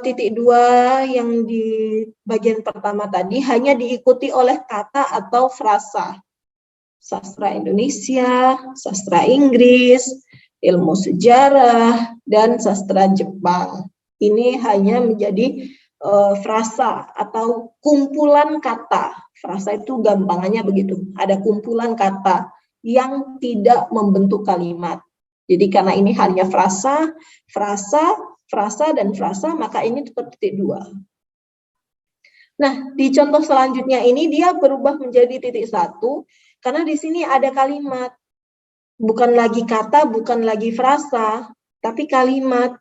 titik 2 yang di bagian pertama tadi hanya diikuti oleh kata atau frasa. Sastra Indonesia, sastra Inggris, ilmu sejarah, dan sastra Jepang. Ini hanya menjadi frasa atau kumpulan kata. Frasa itu gampangannya begitu, ada kumpulan kata yang tidak membentuk kalimat. Jadi karena ini hanya frasa, dan frasa, maka ini tetap titik 2. Nah, di contoh selanjutnya ini dia berubah menjadi titik 1, karena di sini ada kalimat. Bukan lagi kata, bukan lagi frasa, tapi kalimat.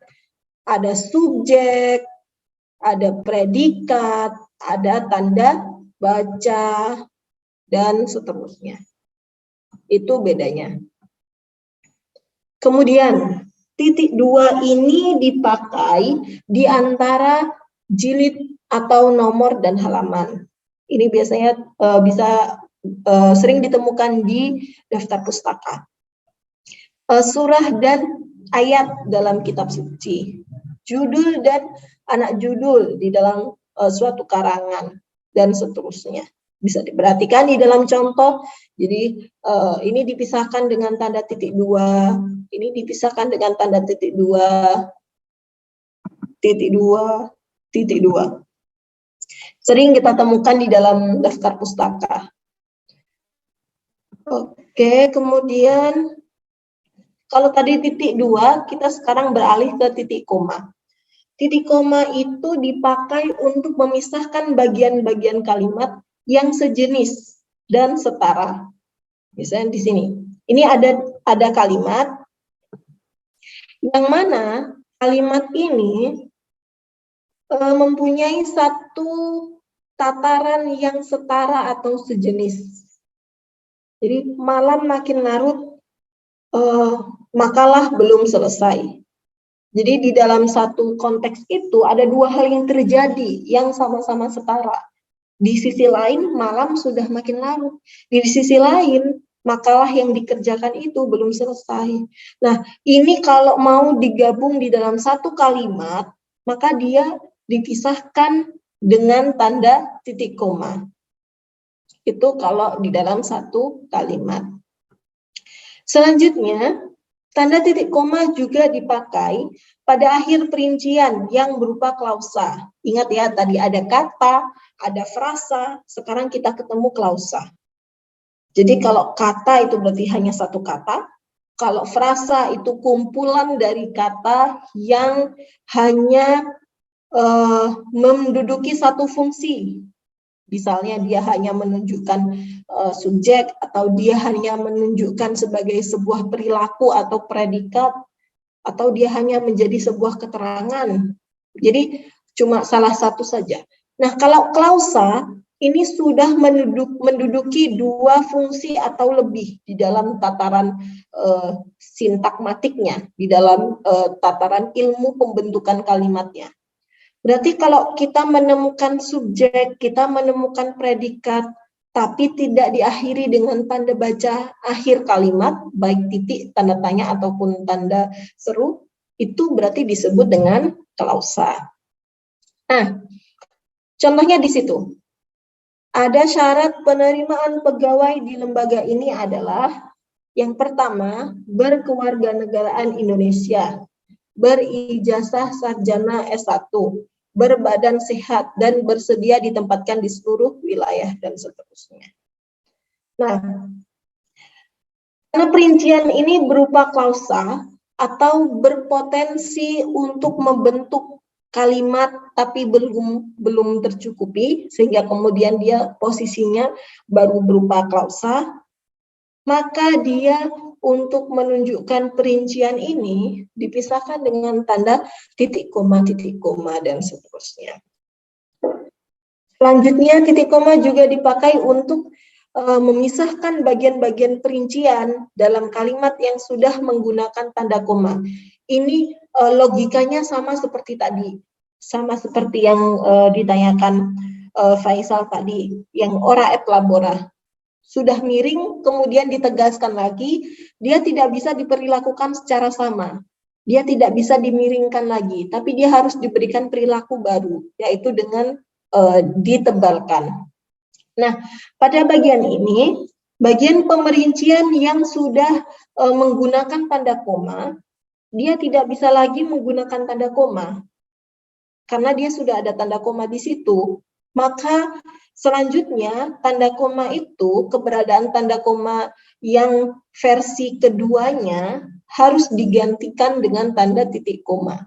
Ada subjek, ada predikat, ada tanda baca, dan seterusnya. Itu bedanya. Kemudian, titik 2 ini dipakai di antara jilid atau nomor dan halaman. Ini biasanya bisa sering ditemukan di daftar pustaka. Surah dan ayat dalam kitab suci. Judul dan anak judul di dalam suatu karangan, dan seterusnya. Bisa diperhatikan di dalam contoh. Jadi ini dipisahkan dengan tanda titik 2, ini dipisahkan dengan tanda titik 2, titik 2, titik 2. Sering kita temukan di dalam daftar pustaka. Oke, kemudian kalau tadi titik 2, kita sekarang beralih ke titik koma. Titik koma itu dipakai untuk memisahkan bagian-bagian kalimat yang sejenis dan setara. Misalnya di sini, ini ada kalimat yang mana kalimat ini mempunyai satu tataran yang setara atau sejenis. Jadi malam makin larut, makalah belum selesai. Jadi di dalam satu konteks itu ada dua hal yang terjadi yang sama-sama setara. Di sisi lain, malam sudah makin larut. Di sisi lain, makalah yang dikerjakan itu belum selesai. Nah, ini kalau mau digabung di dalam satu kalimat, maka dia dipisahkan dengan tanda titik koma. Itu kalau di dalam satu kalimat. Selanjutnya, tanda titik koma juga dipakai pada akhir perincian yang berupa klausa. Ingat ya, tadi ada kata, ada frasa, sekarang kita ketemu klausa. Jadi kalau kata itu berarti hanya satu kata, kalau frasa itu kumpulan dari kata yang hanya menduduki satu fungsi. Misalnya dia hanya menunjukkan subjek, atau dia hanya menunjukkan sebagai sebuah perilaku atau predikat, atau dia hanya menjadi sebuah keterangan. Jadi cuma salah satu saja. Nah, kalau klausa ini sudah menduduki dua fungsi atau lebih di dalam tataran sintakmatiknya, di dalam tataran ilmu pembentukan kalimatnya. Berarti kalau kita menemukan subjek, kita menemukan predikat, tapi tidak diakhiri dengan tanda baca akhir kalimat, baik titik, tanda tanya, ataupun tanda seru, itu berarti disebut dengan klausa. Nah, contohnya di situ. Ada syarat penerimaan pegawai di lembaga ini adalah yang pertama, berkewarganegaraan Indonesia, berijazah sarjana S1, berbadan sehat, dan bersedia ditempatkan di seluruh wilayah, dan seterusnya. Nah, karena perincian ini berupa klausa, atau berpotensi untuk membentuk kalimat tapi belum tercukupi sehingga kemudian dia posisinya baru berupa klausa, maka dia untuk menunjukkan perincian ini dipisahkan dengan tanda titik koma, dan seterusnya. Selanjutnya, titik koma juga dipakai untuk memisahkan bagian-bagian perincian dalam kalimat yang sudah menggunakan tanda koma. Ini logikanya sama seperti tadi, sama seperti yang ditanyakan Faisal tadi, yang ora et labora. Sudah miring, kemudian ditegaskan lagi, dia tidak bisa diperlakukan secara sama. Dia tidak bisa dimiringkan lagi, tapi dia harus diberikan perilaku baru, yaitu dengan ditebalkan. Nah, pada bagian ini, bagian pemerincian yang sudah menggunakan tanda koma, dia tidak bisa lagi menggunakan tanda koma, karena dia sudah ada tanda koma di situ. Maka selanjutnya tanda koma itu, keberadaan tanda koma yang versi keduanya harus digantikan dengan tanda titik koma.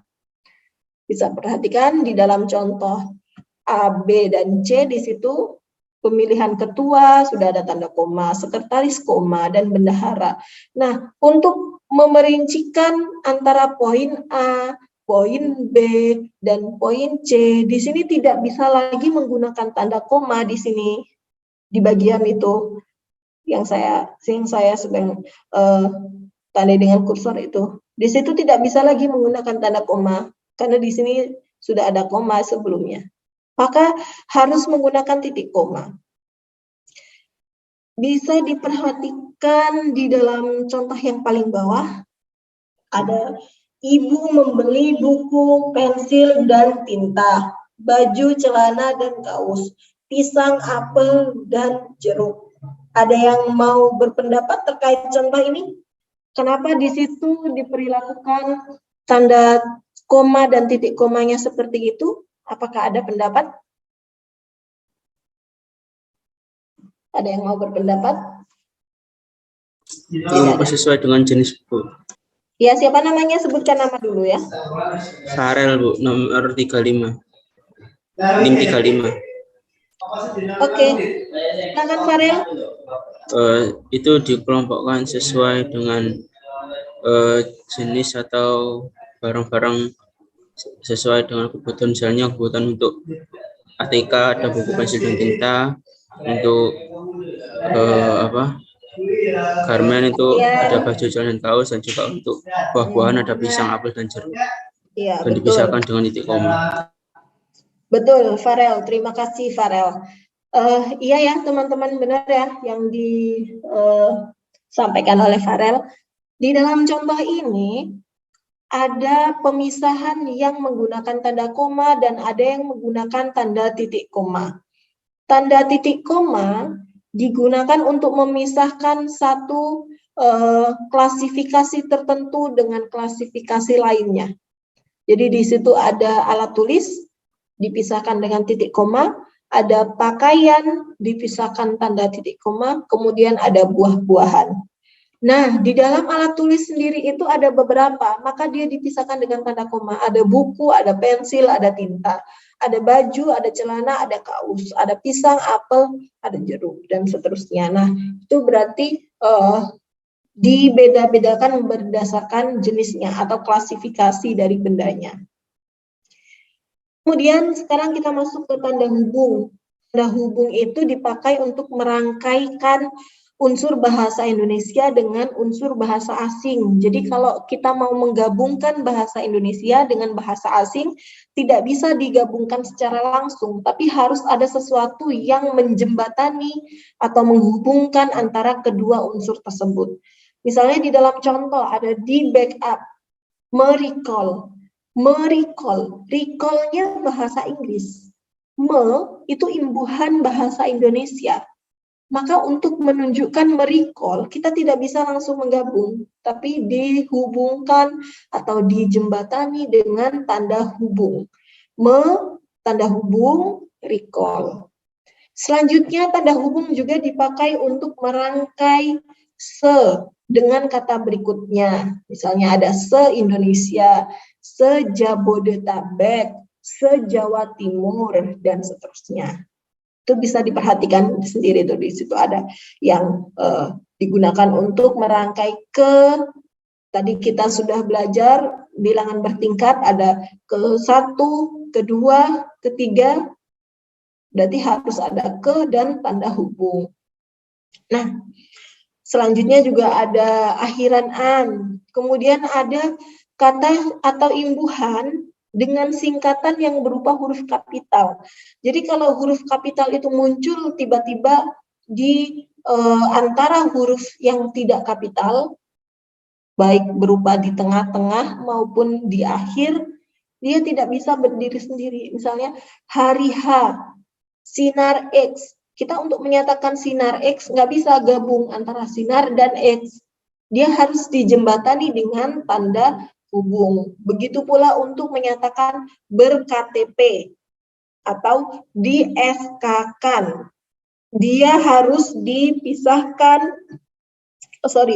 Bisa perhatikan di dalam contoh A, B, dan C di situ pemilihan ketua sudah ada tanda koma, sekretaris koma, dan bendahara. Nah, untuk memerincikan antara poin A, poin B, dan poin C, di sini tidak bisa lagi menggunakan tanda koma di sini, di bagian itu yang saya sedang tandai dengan kursor itu. Di situ tidak bisa lagi menggunakan tanda koma, karena di sini sudah ada koma sebelumnya. Maka harus menggunakan titik koma. Bisa diperhatikan di dalam contoh yang paling bawah, ada ibu membeli buku, pensil, dan tinta, baju, celana, dan kaos, pisang, apel, dan jeruk. Ada yang mau berpendapat terkait contoh ini? Kenapa di situ diperlakukan tanda koma dan titik komanya seperti itu? Apakah ada pendapat? Ada yang mau berpendapat? Kenapa sesuai dengan jenis buku? Ya, siapa namanya? Sebutkan nama dulu ya. Farel, Bu, nomor 35. NIM 35. Oke. Silakan Farel. Itu dikelompokkan sesuai dengan jenis atau barang-barang sesuai dengan kebutuhan, misalnya kebutuhan untuk ATK ada buku pensil dan tinta, untuk garmen itu ada baju, celana, dan kaos, dan juga untuk buah-buahan ada pisang, apel, dan jeruk. Iya, Dan dipisahkan dengan titik koma. Betul, Farel. Terima kasih, Farel. Iya ya, teman-teman, benar ya yang disampaikan oleh Farel. Di dalam contoh ini ada pemisahan yang menggunakan tanda koma dan ada yang menggunakan tanda titik koma. Tanda titik koma digunakan untuk memisahkan satu klasifikasi tertentu dengan klasifikasi lainnya. Jadi di situ ada alat tulis dipisahkan dengan titik koma, ada pakaian dipisahkan tanda titik koma, kemudian ada buah-buahan. Nah, di dalam alat tulis sendiri itu ada beberapa, maka dia dipisahkan dengan tanda koma. Ada buku, ada pensil, ada tinta, ada baju, ada celana, ada kaos, ada pisang, apel, ada jeruk, dan seterusnya. Nah, itu berarti dibeda-bedakan berdasarkan jenisnya atau klasifikasi dari bendanya. Kemudian sekarang kita masuk ke tanda hubung. Tanda hubung itu dipakai untuk merangkaikan unsur bahasa Indonesia dengan unsur bahasa asing. Jadi kalau kita mau menggabungkan bahasa Indonesia dengan bahasa asing, tidak bisa digabungkan secara langsung, tapi harus ada sesuatu yang menjembatani atau menghubungkan antara kedua unsur tersebut. Misalnya di dalam contoh ada di backup, merecall. Recall-nya bahasa Inggris. Itu imbuhan bahasa Indonesia. Maka untuk menunjukkan merecall, kita tidak bisa langsung menggabung, tapi dihubungkan atau dijembatani dengan tanda hubung. Tanda hubung, recall. Selanjutnya, tanda hubung juga dipakai untuk merangkai dengan kata berikutnya. Misalnya ada se-Indonesia, se-Jabodetabek, se-Jawa Timur, dan seterusnya. Itu bisa diperhatikan sendiri tuh, di situ ada yang digunakan untuk merangkai ke, tadi kita sudah belajar bilangan bertingkat, ada ke 1, kedua, ketiga, berarti harus ada ke dan tanda hubung. Nah, selanjutnya juga ada akhiran an. Kemudian ada kata atau imbuhan dengan singkatan yang berupa huruf kapital. Jadi kalau huruf kapital itu muncul tiba-tiba di antara huruf yang tidak kapital, baik berupa di tengah-tengah maupun di akhir, dia tidak bisa berdiri sendiri. Misalnya hari H, sinar X. Kita untuk menyatakan sinar X nggak bisa gabung antara sinar dan X. Dia harus dijembatani dengan tanda hubung. Begitu pula untuk menyatakan ber-KTP atau di SK-kan. Dia harus dipisahkan,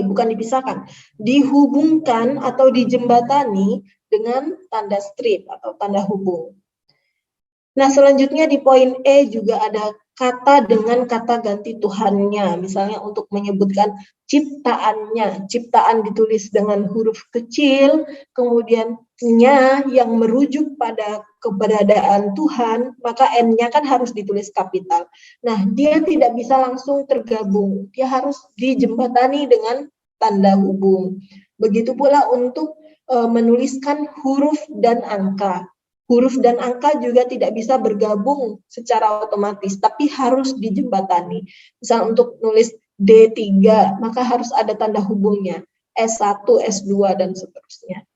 bukan dipisahkan, dihubungkan atau dijembatani dengan tanda strip atau tanda hubung. Nah, selanjutnya di poin E juga ada kata dengan kata ganti Tuhannya. Misalnya untuk menyebutkan ciptaannya. Ciptaan ditulis dengan huruf kecil, kemudian nya yang merujuk pada keberadaan Tuhan, maka N-nya kan harus ditulis kapital. Nah, dia tidak bisa langsung tergabung. Dia harus dijembatani dengan tanda hubung. Begitu pula untuk menuliskan huruf dan angka. Huruf dan angka juga tidak bisa bergabung secara otomatis, tapi harus dijembatani. Misal untuk nulis D3, maka harus ada tanda hubungnya, S1, S2, dan seterusnya.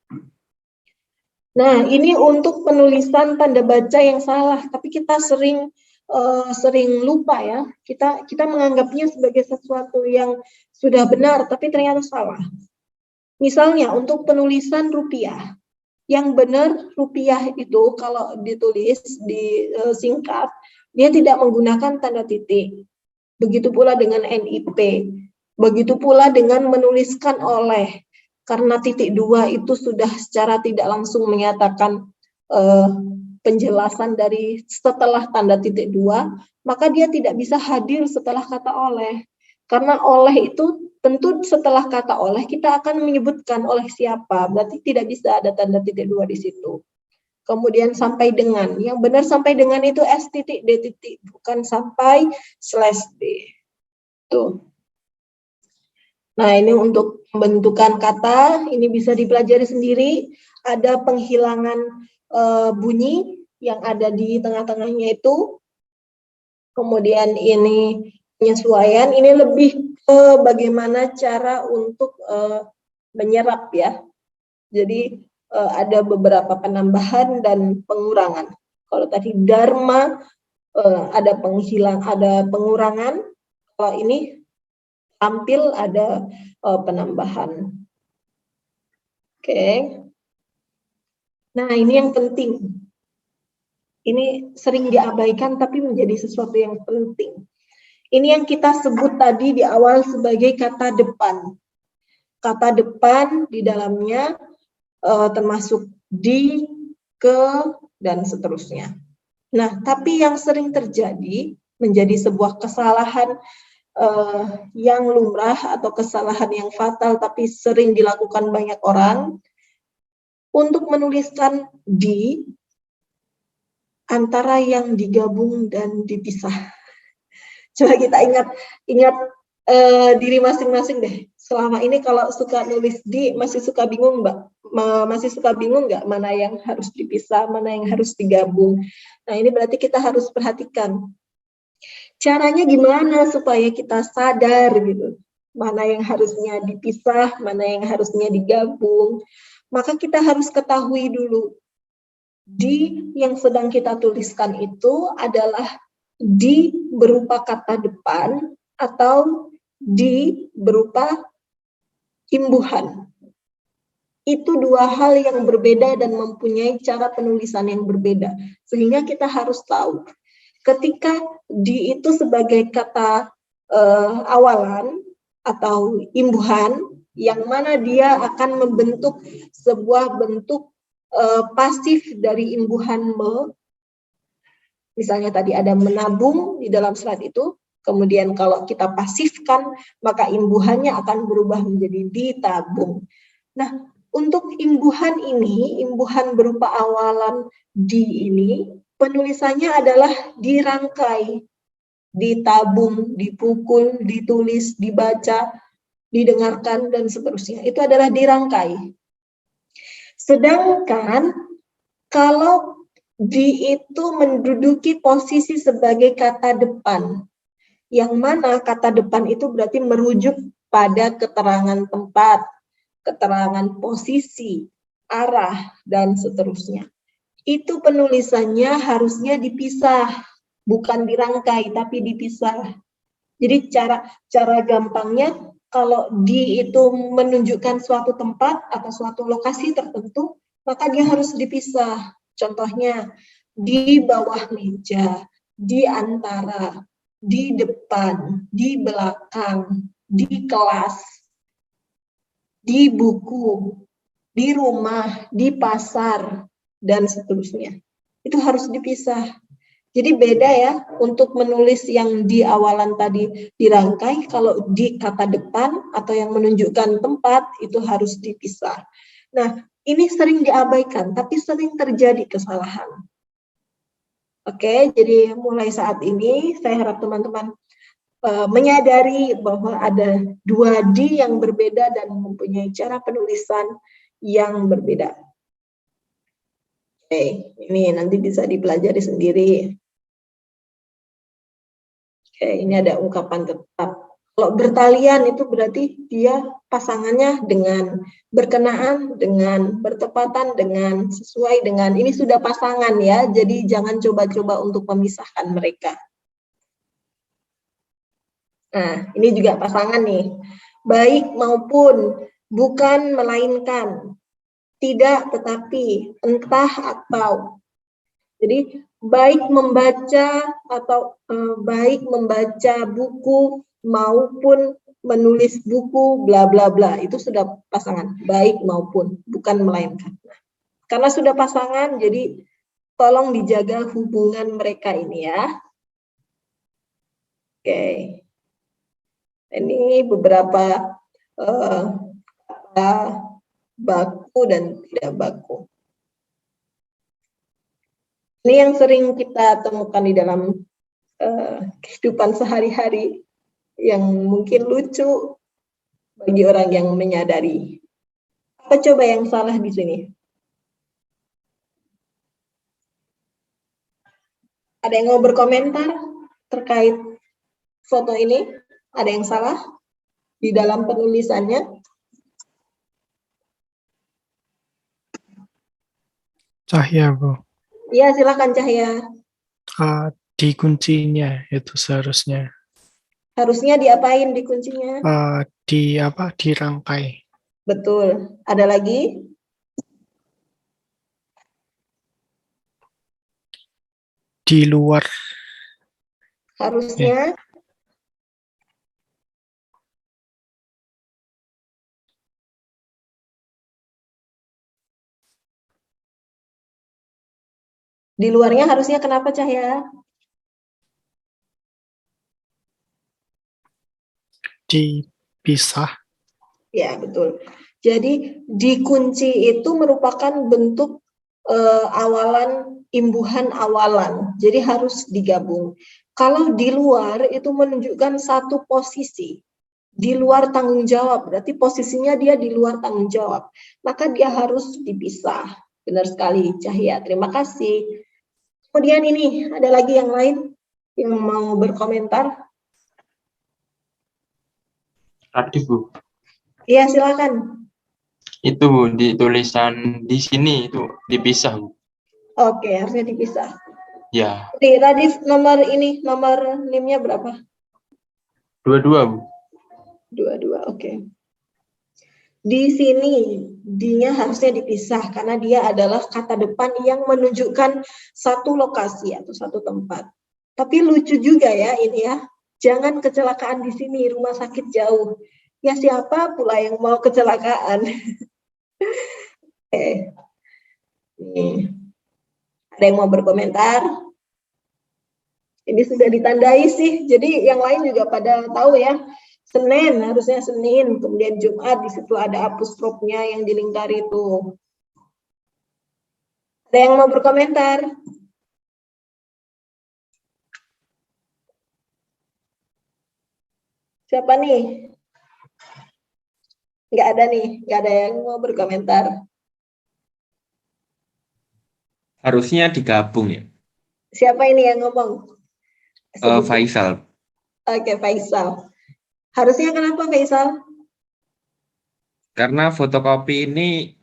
Nah, ini untuk penulisan tanda baca yang salah, tapi kita sering lupa ya. Kita menganggapnya sebagai sesuatu yang sudah benar, tapi ternyata salah. Misalnya untuk penulisan rupiah. Yang benar rupiah itu kalau ditulis disingkat, dia tidak menggunakan tanda titik. Begitu pula dengan NIP. Begitu pula dengan menuliskan oleh. Karena titik 2 itu sudah secara tidak langsung menyatakan penjelasan dari setelah tanda titik 2, maka dia tidak bisa hadir setelah kata oleh. Karena oleh itu tentu setelah kata oleh kita akan menyebutkan oleh siapa, berarti tidak bisa ada tanda titik 2 di situ. Kemudian sampai dengan, yang benar sampai dengan itu S titik D titik, bukan sampai / D. Tuh. Nah, ini untuk pembentukan kata, ini bisa dipelajari sendiri. Ada penghilangan bunyi yang ada di tengah-tengahnya itu. Kemudian ini penyesuaian, ini lebih ke bagaimana cara untuk menyerap ya. Jadi ada beberapa penambahan dan pengurangan. Kalau tadi dharma ada pengurangan, kalau ini tampil ada penambahan. Oke. Nah, ini yang penting. Ini sering diabaikan tapi menjadi sesuatu yang penting. Ini yang kita sebut tadi di awal sebagai kata depan. Kata depan di dalamnya termasuk di, ke, dan seterusnya. Nah, tapi yang sering terjadi menjadi sebuah kesalahan yang lumrah atau kesalahan yang fatal tapi sering dilakukan banyak orang untuk menuliskan di antara yang digabung dan dipisah. Coba kita ingat diri masing-masing deh. Selama ini kalau suka nulis di, masih suka bingung nggak mana yang harus dipisah, mana yang harus digabung. Nah, ini berarti kita harus perhatikan. Caranya gimana supaya kita sadar gitu. Mana yang harusnya dipisah, mana yang harusnya digabung. Maka kita harus ketahui dulu. Di yang sedang kita tuliskan itu adalah di berupa kata depan atau di berupa imbuhan. Itu dua hal yang berbeda dan mempunyai cara penulisan yang berbeda. Sehingga kita harus tahu. Ketika di itu sebagai kata awalan atau imbuhan yang mana dia akan membentuk sebuah bentuk pasif dari imbuhan me. Misalnya tadi ada menabung di dalam slide itu, kemudian kalau kita pasifkan, maka imbuhannya akan berubah menjadi ditabung. Nah, untuk imbuhan ini, imbuhan berupa awalan di ini, penulisannya adalah dirangkai, ditabung, dipukul, ditulis, dibaca, didengarkan, dan seterusnya. Itu adalah dirangkai. Sedangkan kalau di itu menduduki posisi sebagai kata depan, yang mana kata depan itu berarti merujuk pada keterangan tempat, keterangan posisi, arah, dan seterusnya. Itu penulisannya harusnya dipisah, bukan dirangkai, tapi dipisah. Jadi cara gampangnya, kalau di itu menunjukkan suatu tempat atau suatu lokasi tertentu, maka dia harus dipisah. Contohnya, di bawah meja, di antara, di depan, di belakang, di kelas, di buku, di rumah, di pasar, dan seterusnya. Itu harus dipisah. Jadi beda ya untuk menulis yang di awalan tadi dirangkai, kalau di kata depan atau yang menunjukkan tempat itu harus dipisah. Nah, ini sering diabaikan, tapi sering terjadi kesalahan. Oke, jadi mulai saat ini saya harap teman-teman menyadari bahwa ada dua D yang berbeda dan mempunyai cara penulisan yang berbeda. Oke, ini nanti bisa dipelajari sendiri. Oke, ini ada ungkapan tetap. Kalau bertalian itu berarti dia pasangannya dengan berkenaan, dengan bertepatan, dengan sesuai dengan, ini sudah pasangan ya, jadi jangan coba-coba untuk memisahkan mereka. Nah, ini juga pasangan nih. Baik maupun, bukan melainkan, tidak tetapi, entah atau. Jadi baik membaca atau baik membaca buku maupun menulis buku bla bla bla, itu sudah pasangan, baik maupun, bukan melainkan. Karena sudah pasangan, jadi tolong dijaga hubungan mereka ini ya. Oke. Ini beberapa kata baku dan tidak baku. Ini yang sering kita temukan di dalam kehidupan sehari-hari yang mungkin lucu bagi orang yang menyadari. Apa coba yang salah di sini? Ada yang mau berkomentar terkait foto ini? Ada yang salah di dalam penulisannya? Cahya, Bu. Iya, silakan Cahya. Di kuncinya itu seharusnya. Harusnya diapain di kuncinya? Dirangkai. Betul. Ada lagi? Di luar. Harusnya di luarnya harusnya kenapa Cahya? Dipisah. Ya, betul. Jadi dikunci itu merupakan bentuk awalan, imbuhan awalan. Jadi harus digabung. Kalau di luar itu menunjukkan satu posisi. Di luar tanggung jawab, berarti posisinya dia di luar tanggung jawab. Maka dia harus dipisah. Benar sekali, Cahya. Terima kasih. Kemudian ini, ada lagi yang lain yang mau berkomentar? Tadi Bu, Iya, silakan. itu Bu, di tulisan di sini itu dipisah Bu. Oke, harusnya dipisah. Ya, Radif, nomor NIM-nya berapa? 22 Bu. 22, oke. Di sini, D-nya harusnya dipisah karena dia adalah kata depan yang menunjukkan satu lokasi atau satu tempat. Tapi lucu juga ya ini ya, jangan kecelakaan di sini, rumah sakit jauh. Ya siapa pula yang mau kecelakaan? Oke. Nih. Ada yang mau berkomentar? Ini sudah ditandai sih, jadi yang lain juga pada tahu ya. Senin, harusnya Senin, kemudian Jumat, di situ ada apostrofnya yang dilingkari itu. Ada yang mau berkomentar? Siapa nih? Nggak ada nih, nggak ada yang mau berkomentar. Harusnya digabung ya. Siapa ini yang ngomong? Sebutin. Faisal. Oke, Faisal. Harusnya kenapa Faisal? Karena fotokopi ini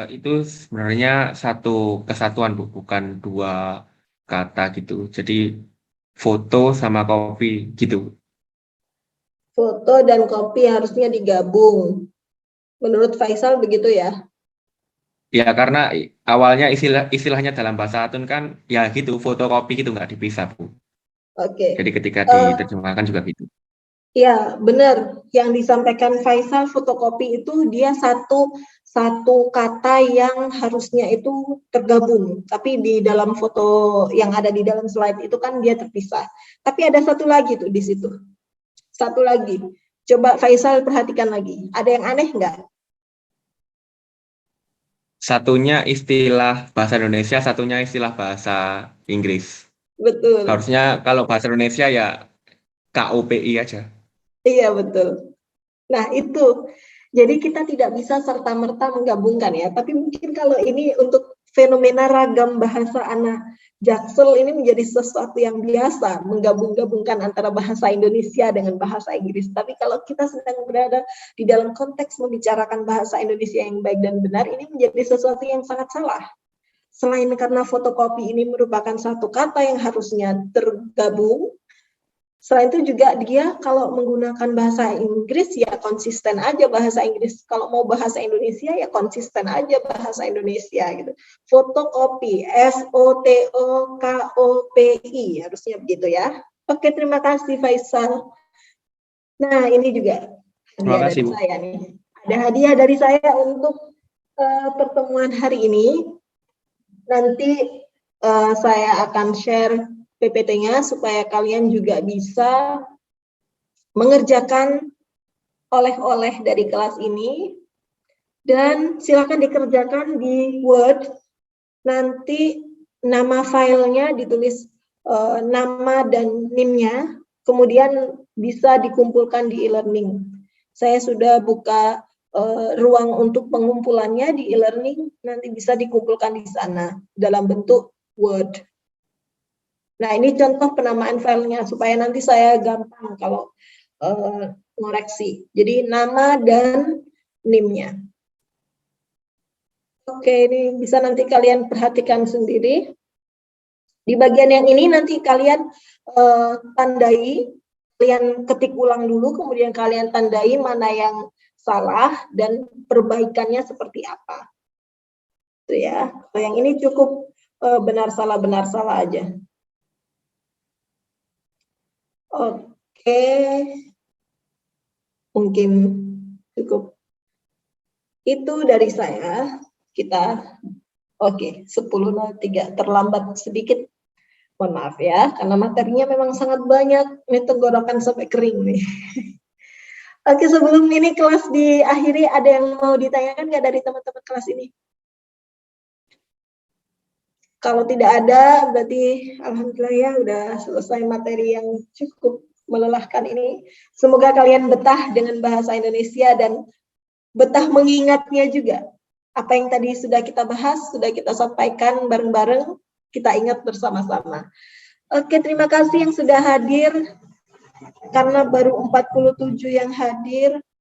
itu sebenarnya satu kesatuan, Bu, bukan dua kata gitu. Jadi foto sama kopi gitu. Foto dan kopi harusnya digabung. Menurut Faisal begitu ya? Ya karena awalnya istilahnya dalam bahasa Atun kan ya gitu, fotokopi gitu nggak dipisah, Bu. Oke. Jadi ketika diterjemahkan juga gitu. Ya, benar. Yang disampaikan Faisal, fotokopi itu dia satu kata yang harusnya itu tergabung. Tapi di dalam foto yang ada di dalam slide itu kan dia terpisah. Tapi ada satu lagi tuh di situ. Satu lagi. Coba Faisal perhatikan lagi. Ada yang aneh nggak? Satunya istilah bahasa Indonesia, satunya istilah bahasa Inggris. Betul. Harusnya kalau bahasa Indonesia ya KOPI aja. Iya, betul. Nah, itu. Jadi kita tidak bisa serta-merta menggabungkan ya. Tapi mungkin kalau ini untuk fenomena ragam bahasa anak Jaksel ini menjadi sesuatu yang biasa, menggabung-gabungkan antara bahasa Indonesia dengan bahasa Inggris. Tapi kalau kita sedang berada di dalam konteks membicarakan bahasa Indonesia yang baik dan benar, ini menjadi sesuatu yang sangat salah. Selain karena fotokopi ini merupakan satu kata yang harusnya tergabung, selain itu juga dia kalau menggunakan bahasa Inggris ya konsisten aja bahasa Inggris. Kalau mau bahasa Indonesia ya konsisten aja bahasa Indonesia gitu. Fotokopi, FOTOKOPI harusnya begitu ya. Oke, terima kasih Faisal. Nah, ini juga Terima hadiah kasih, dari Bu. saya nih. Ada hadiah dari saya untuk pertemuan hari ini. Nanti saya akan share PPT-nya supaya kalian juga bisa mengerjakan oleh-oleh dari kelas ini. Dan silakan dikerjakan di Word. Nanti nama filenya ditulis nama dan NIM-nya, kemudian bisa dikumpulkan di e-learning. Saya sudah buka ruang untuk pengumpulannya di e-learning, nanti bisa dikumpulkan di sana dalam bentuk Word. Nah, ini contoh penamaan filenya supaya nanti saya gampang kalau ngoreksi. Jadi nama dan NIM-nya. Oke, ini bisa nanti kalian perhatikan sendiri. Di bagian yang ini nanti kalian tandai, kalian ketik ulang dulu, kemudian kalian tandai mana yang salah dan perbaikannya seperti apa. Itu ya. Yang ini cukup benar salah aja. Oke. Mungkin cukup. Itu dari saya. Kita oke, 10.03 terlambat sedikit. Mohon maaf ya, karena materinya memang sangat banyak. Ini tenggorokan sampai kering nih. Oke, sebelum ini kelas diakhiri, ada yang mau ditanyakan nggak dari teman-teman kelas ini? Kalau tidak ada, berarti alhamdulillah ya udah selesai materi yang cukup melelahkan ini. Semoga kalian betah dengan bahasa Indonesia dan betah mengingatnya juga. Apa yang tadi sudah kita bahas, sudah kita sampaikan bareng-bareng, kita ingat bersama-sama. Oke, terima kasih yang sudah hadir. Karena baru 47 yang hadir,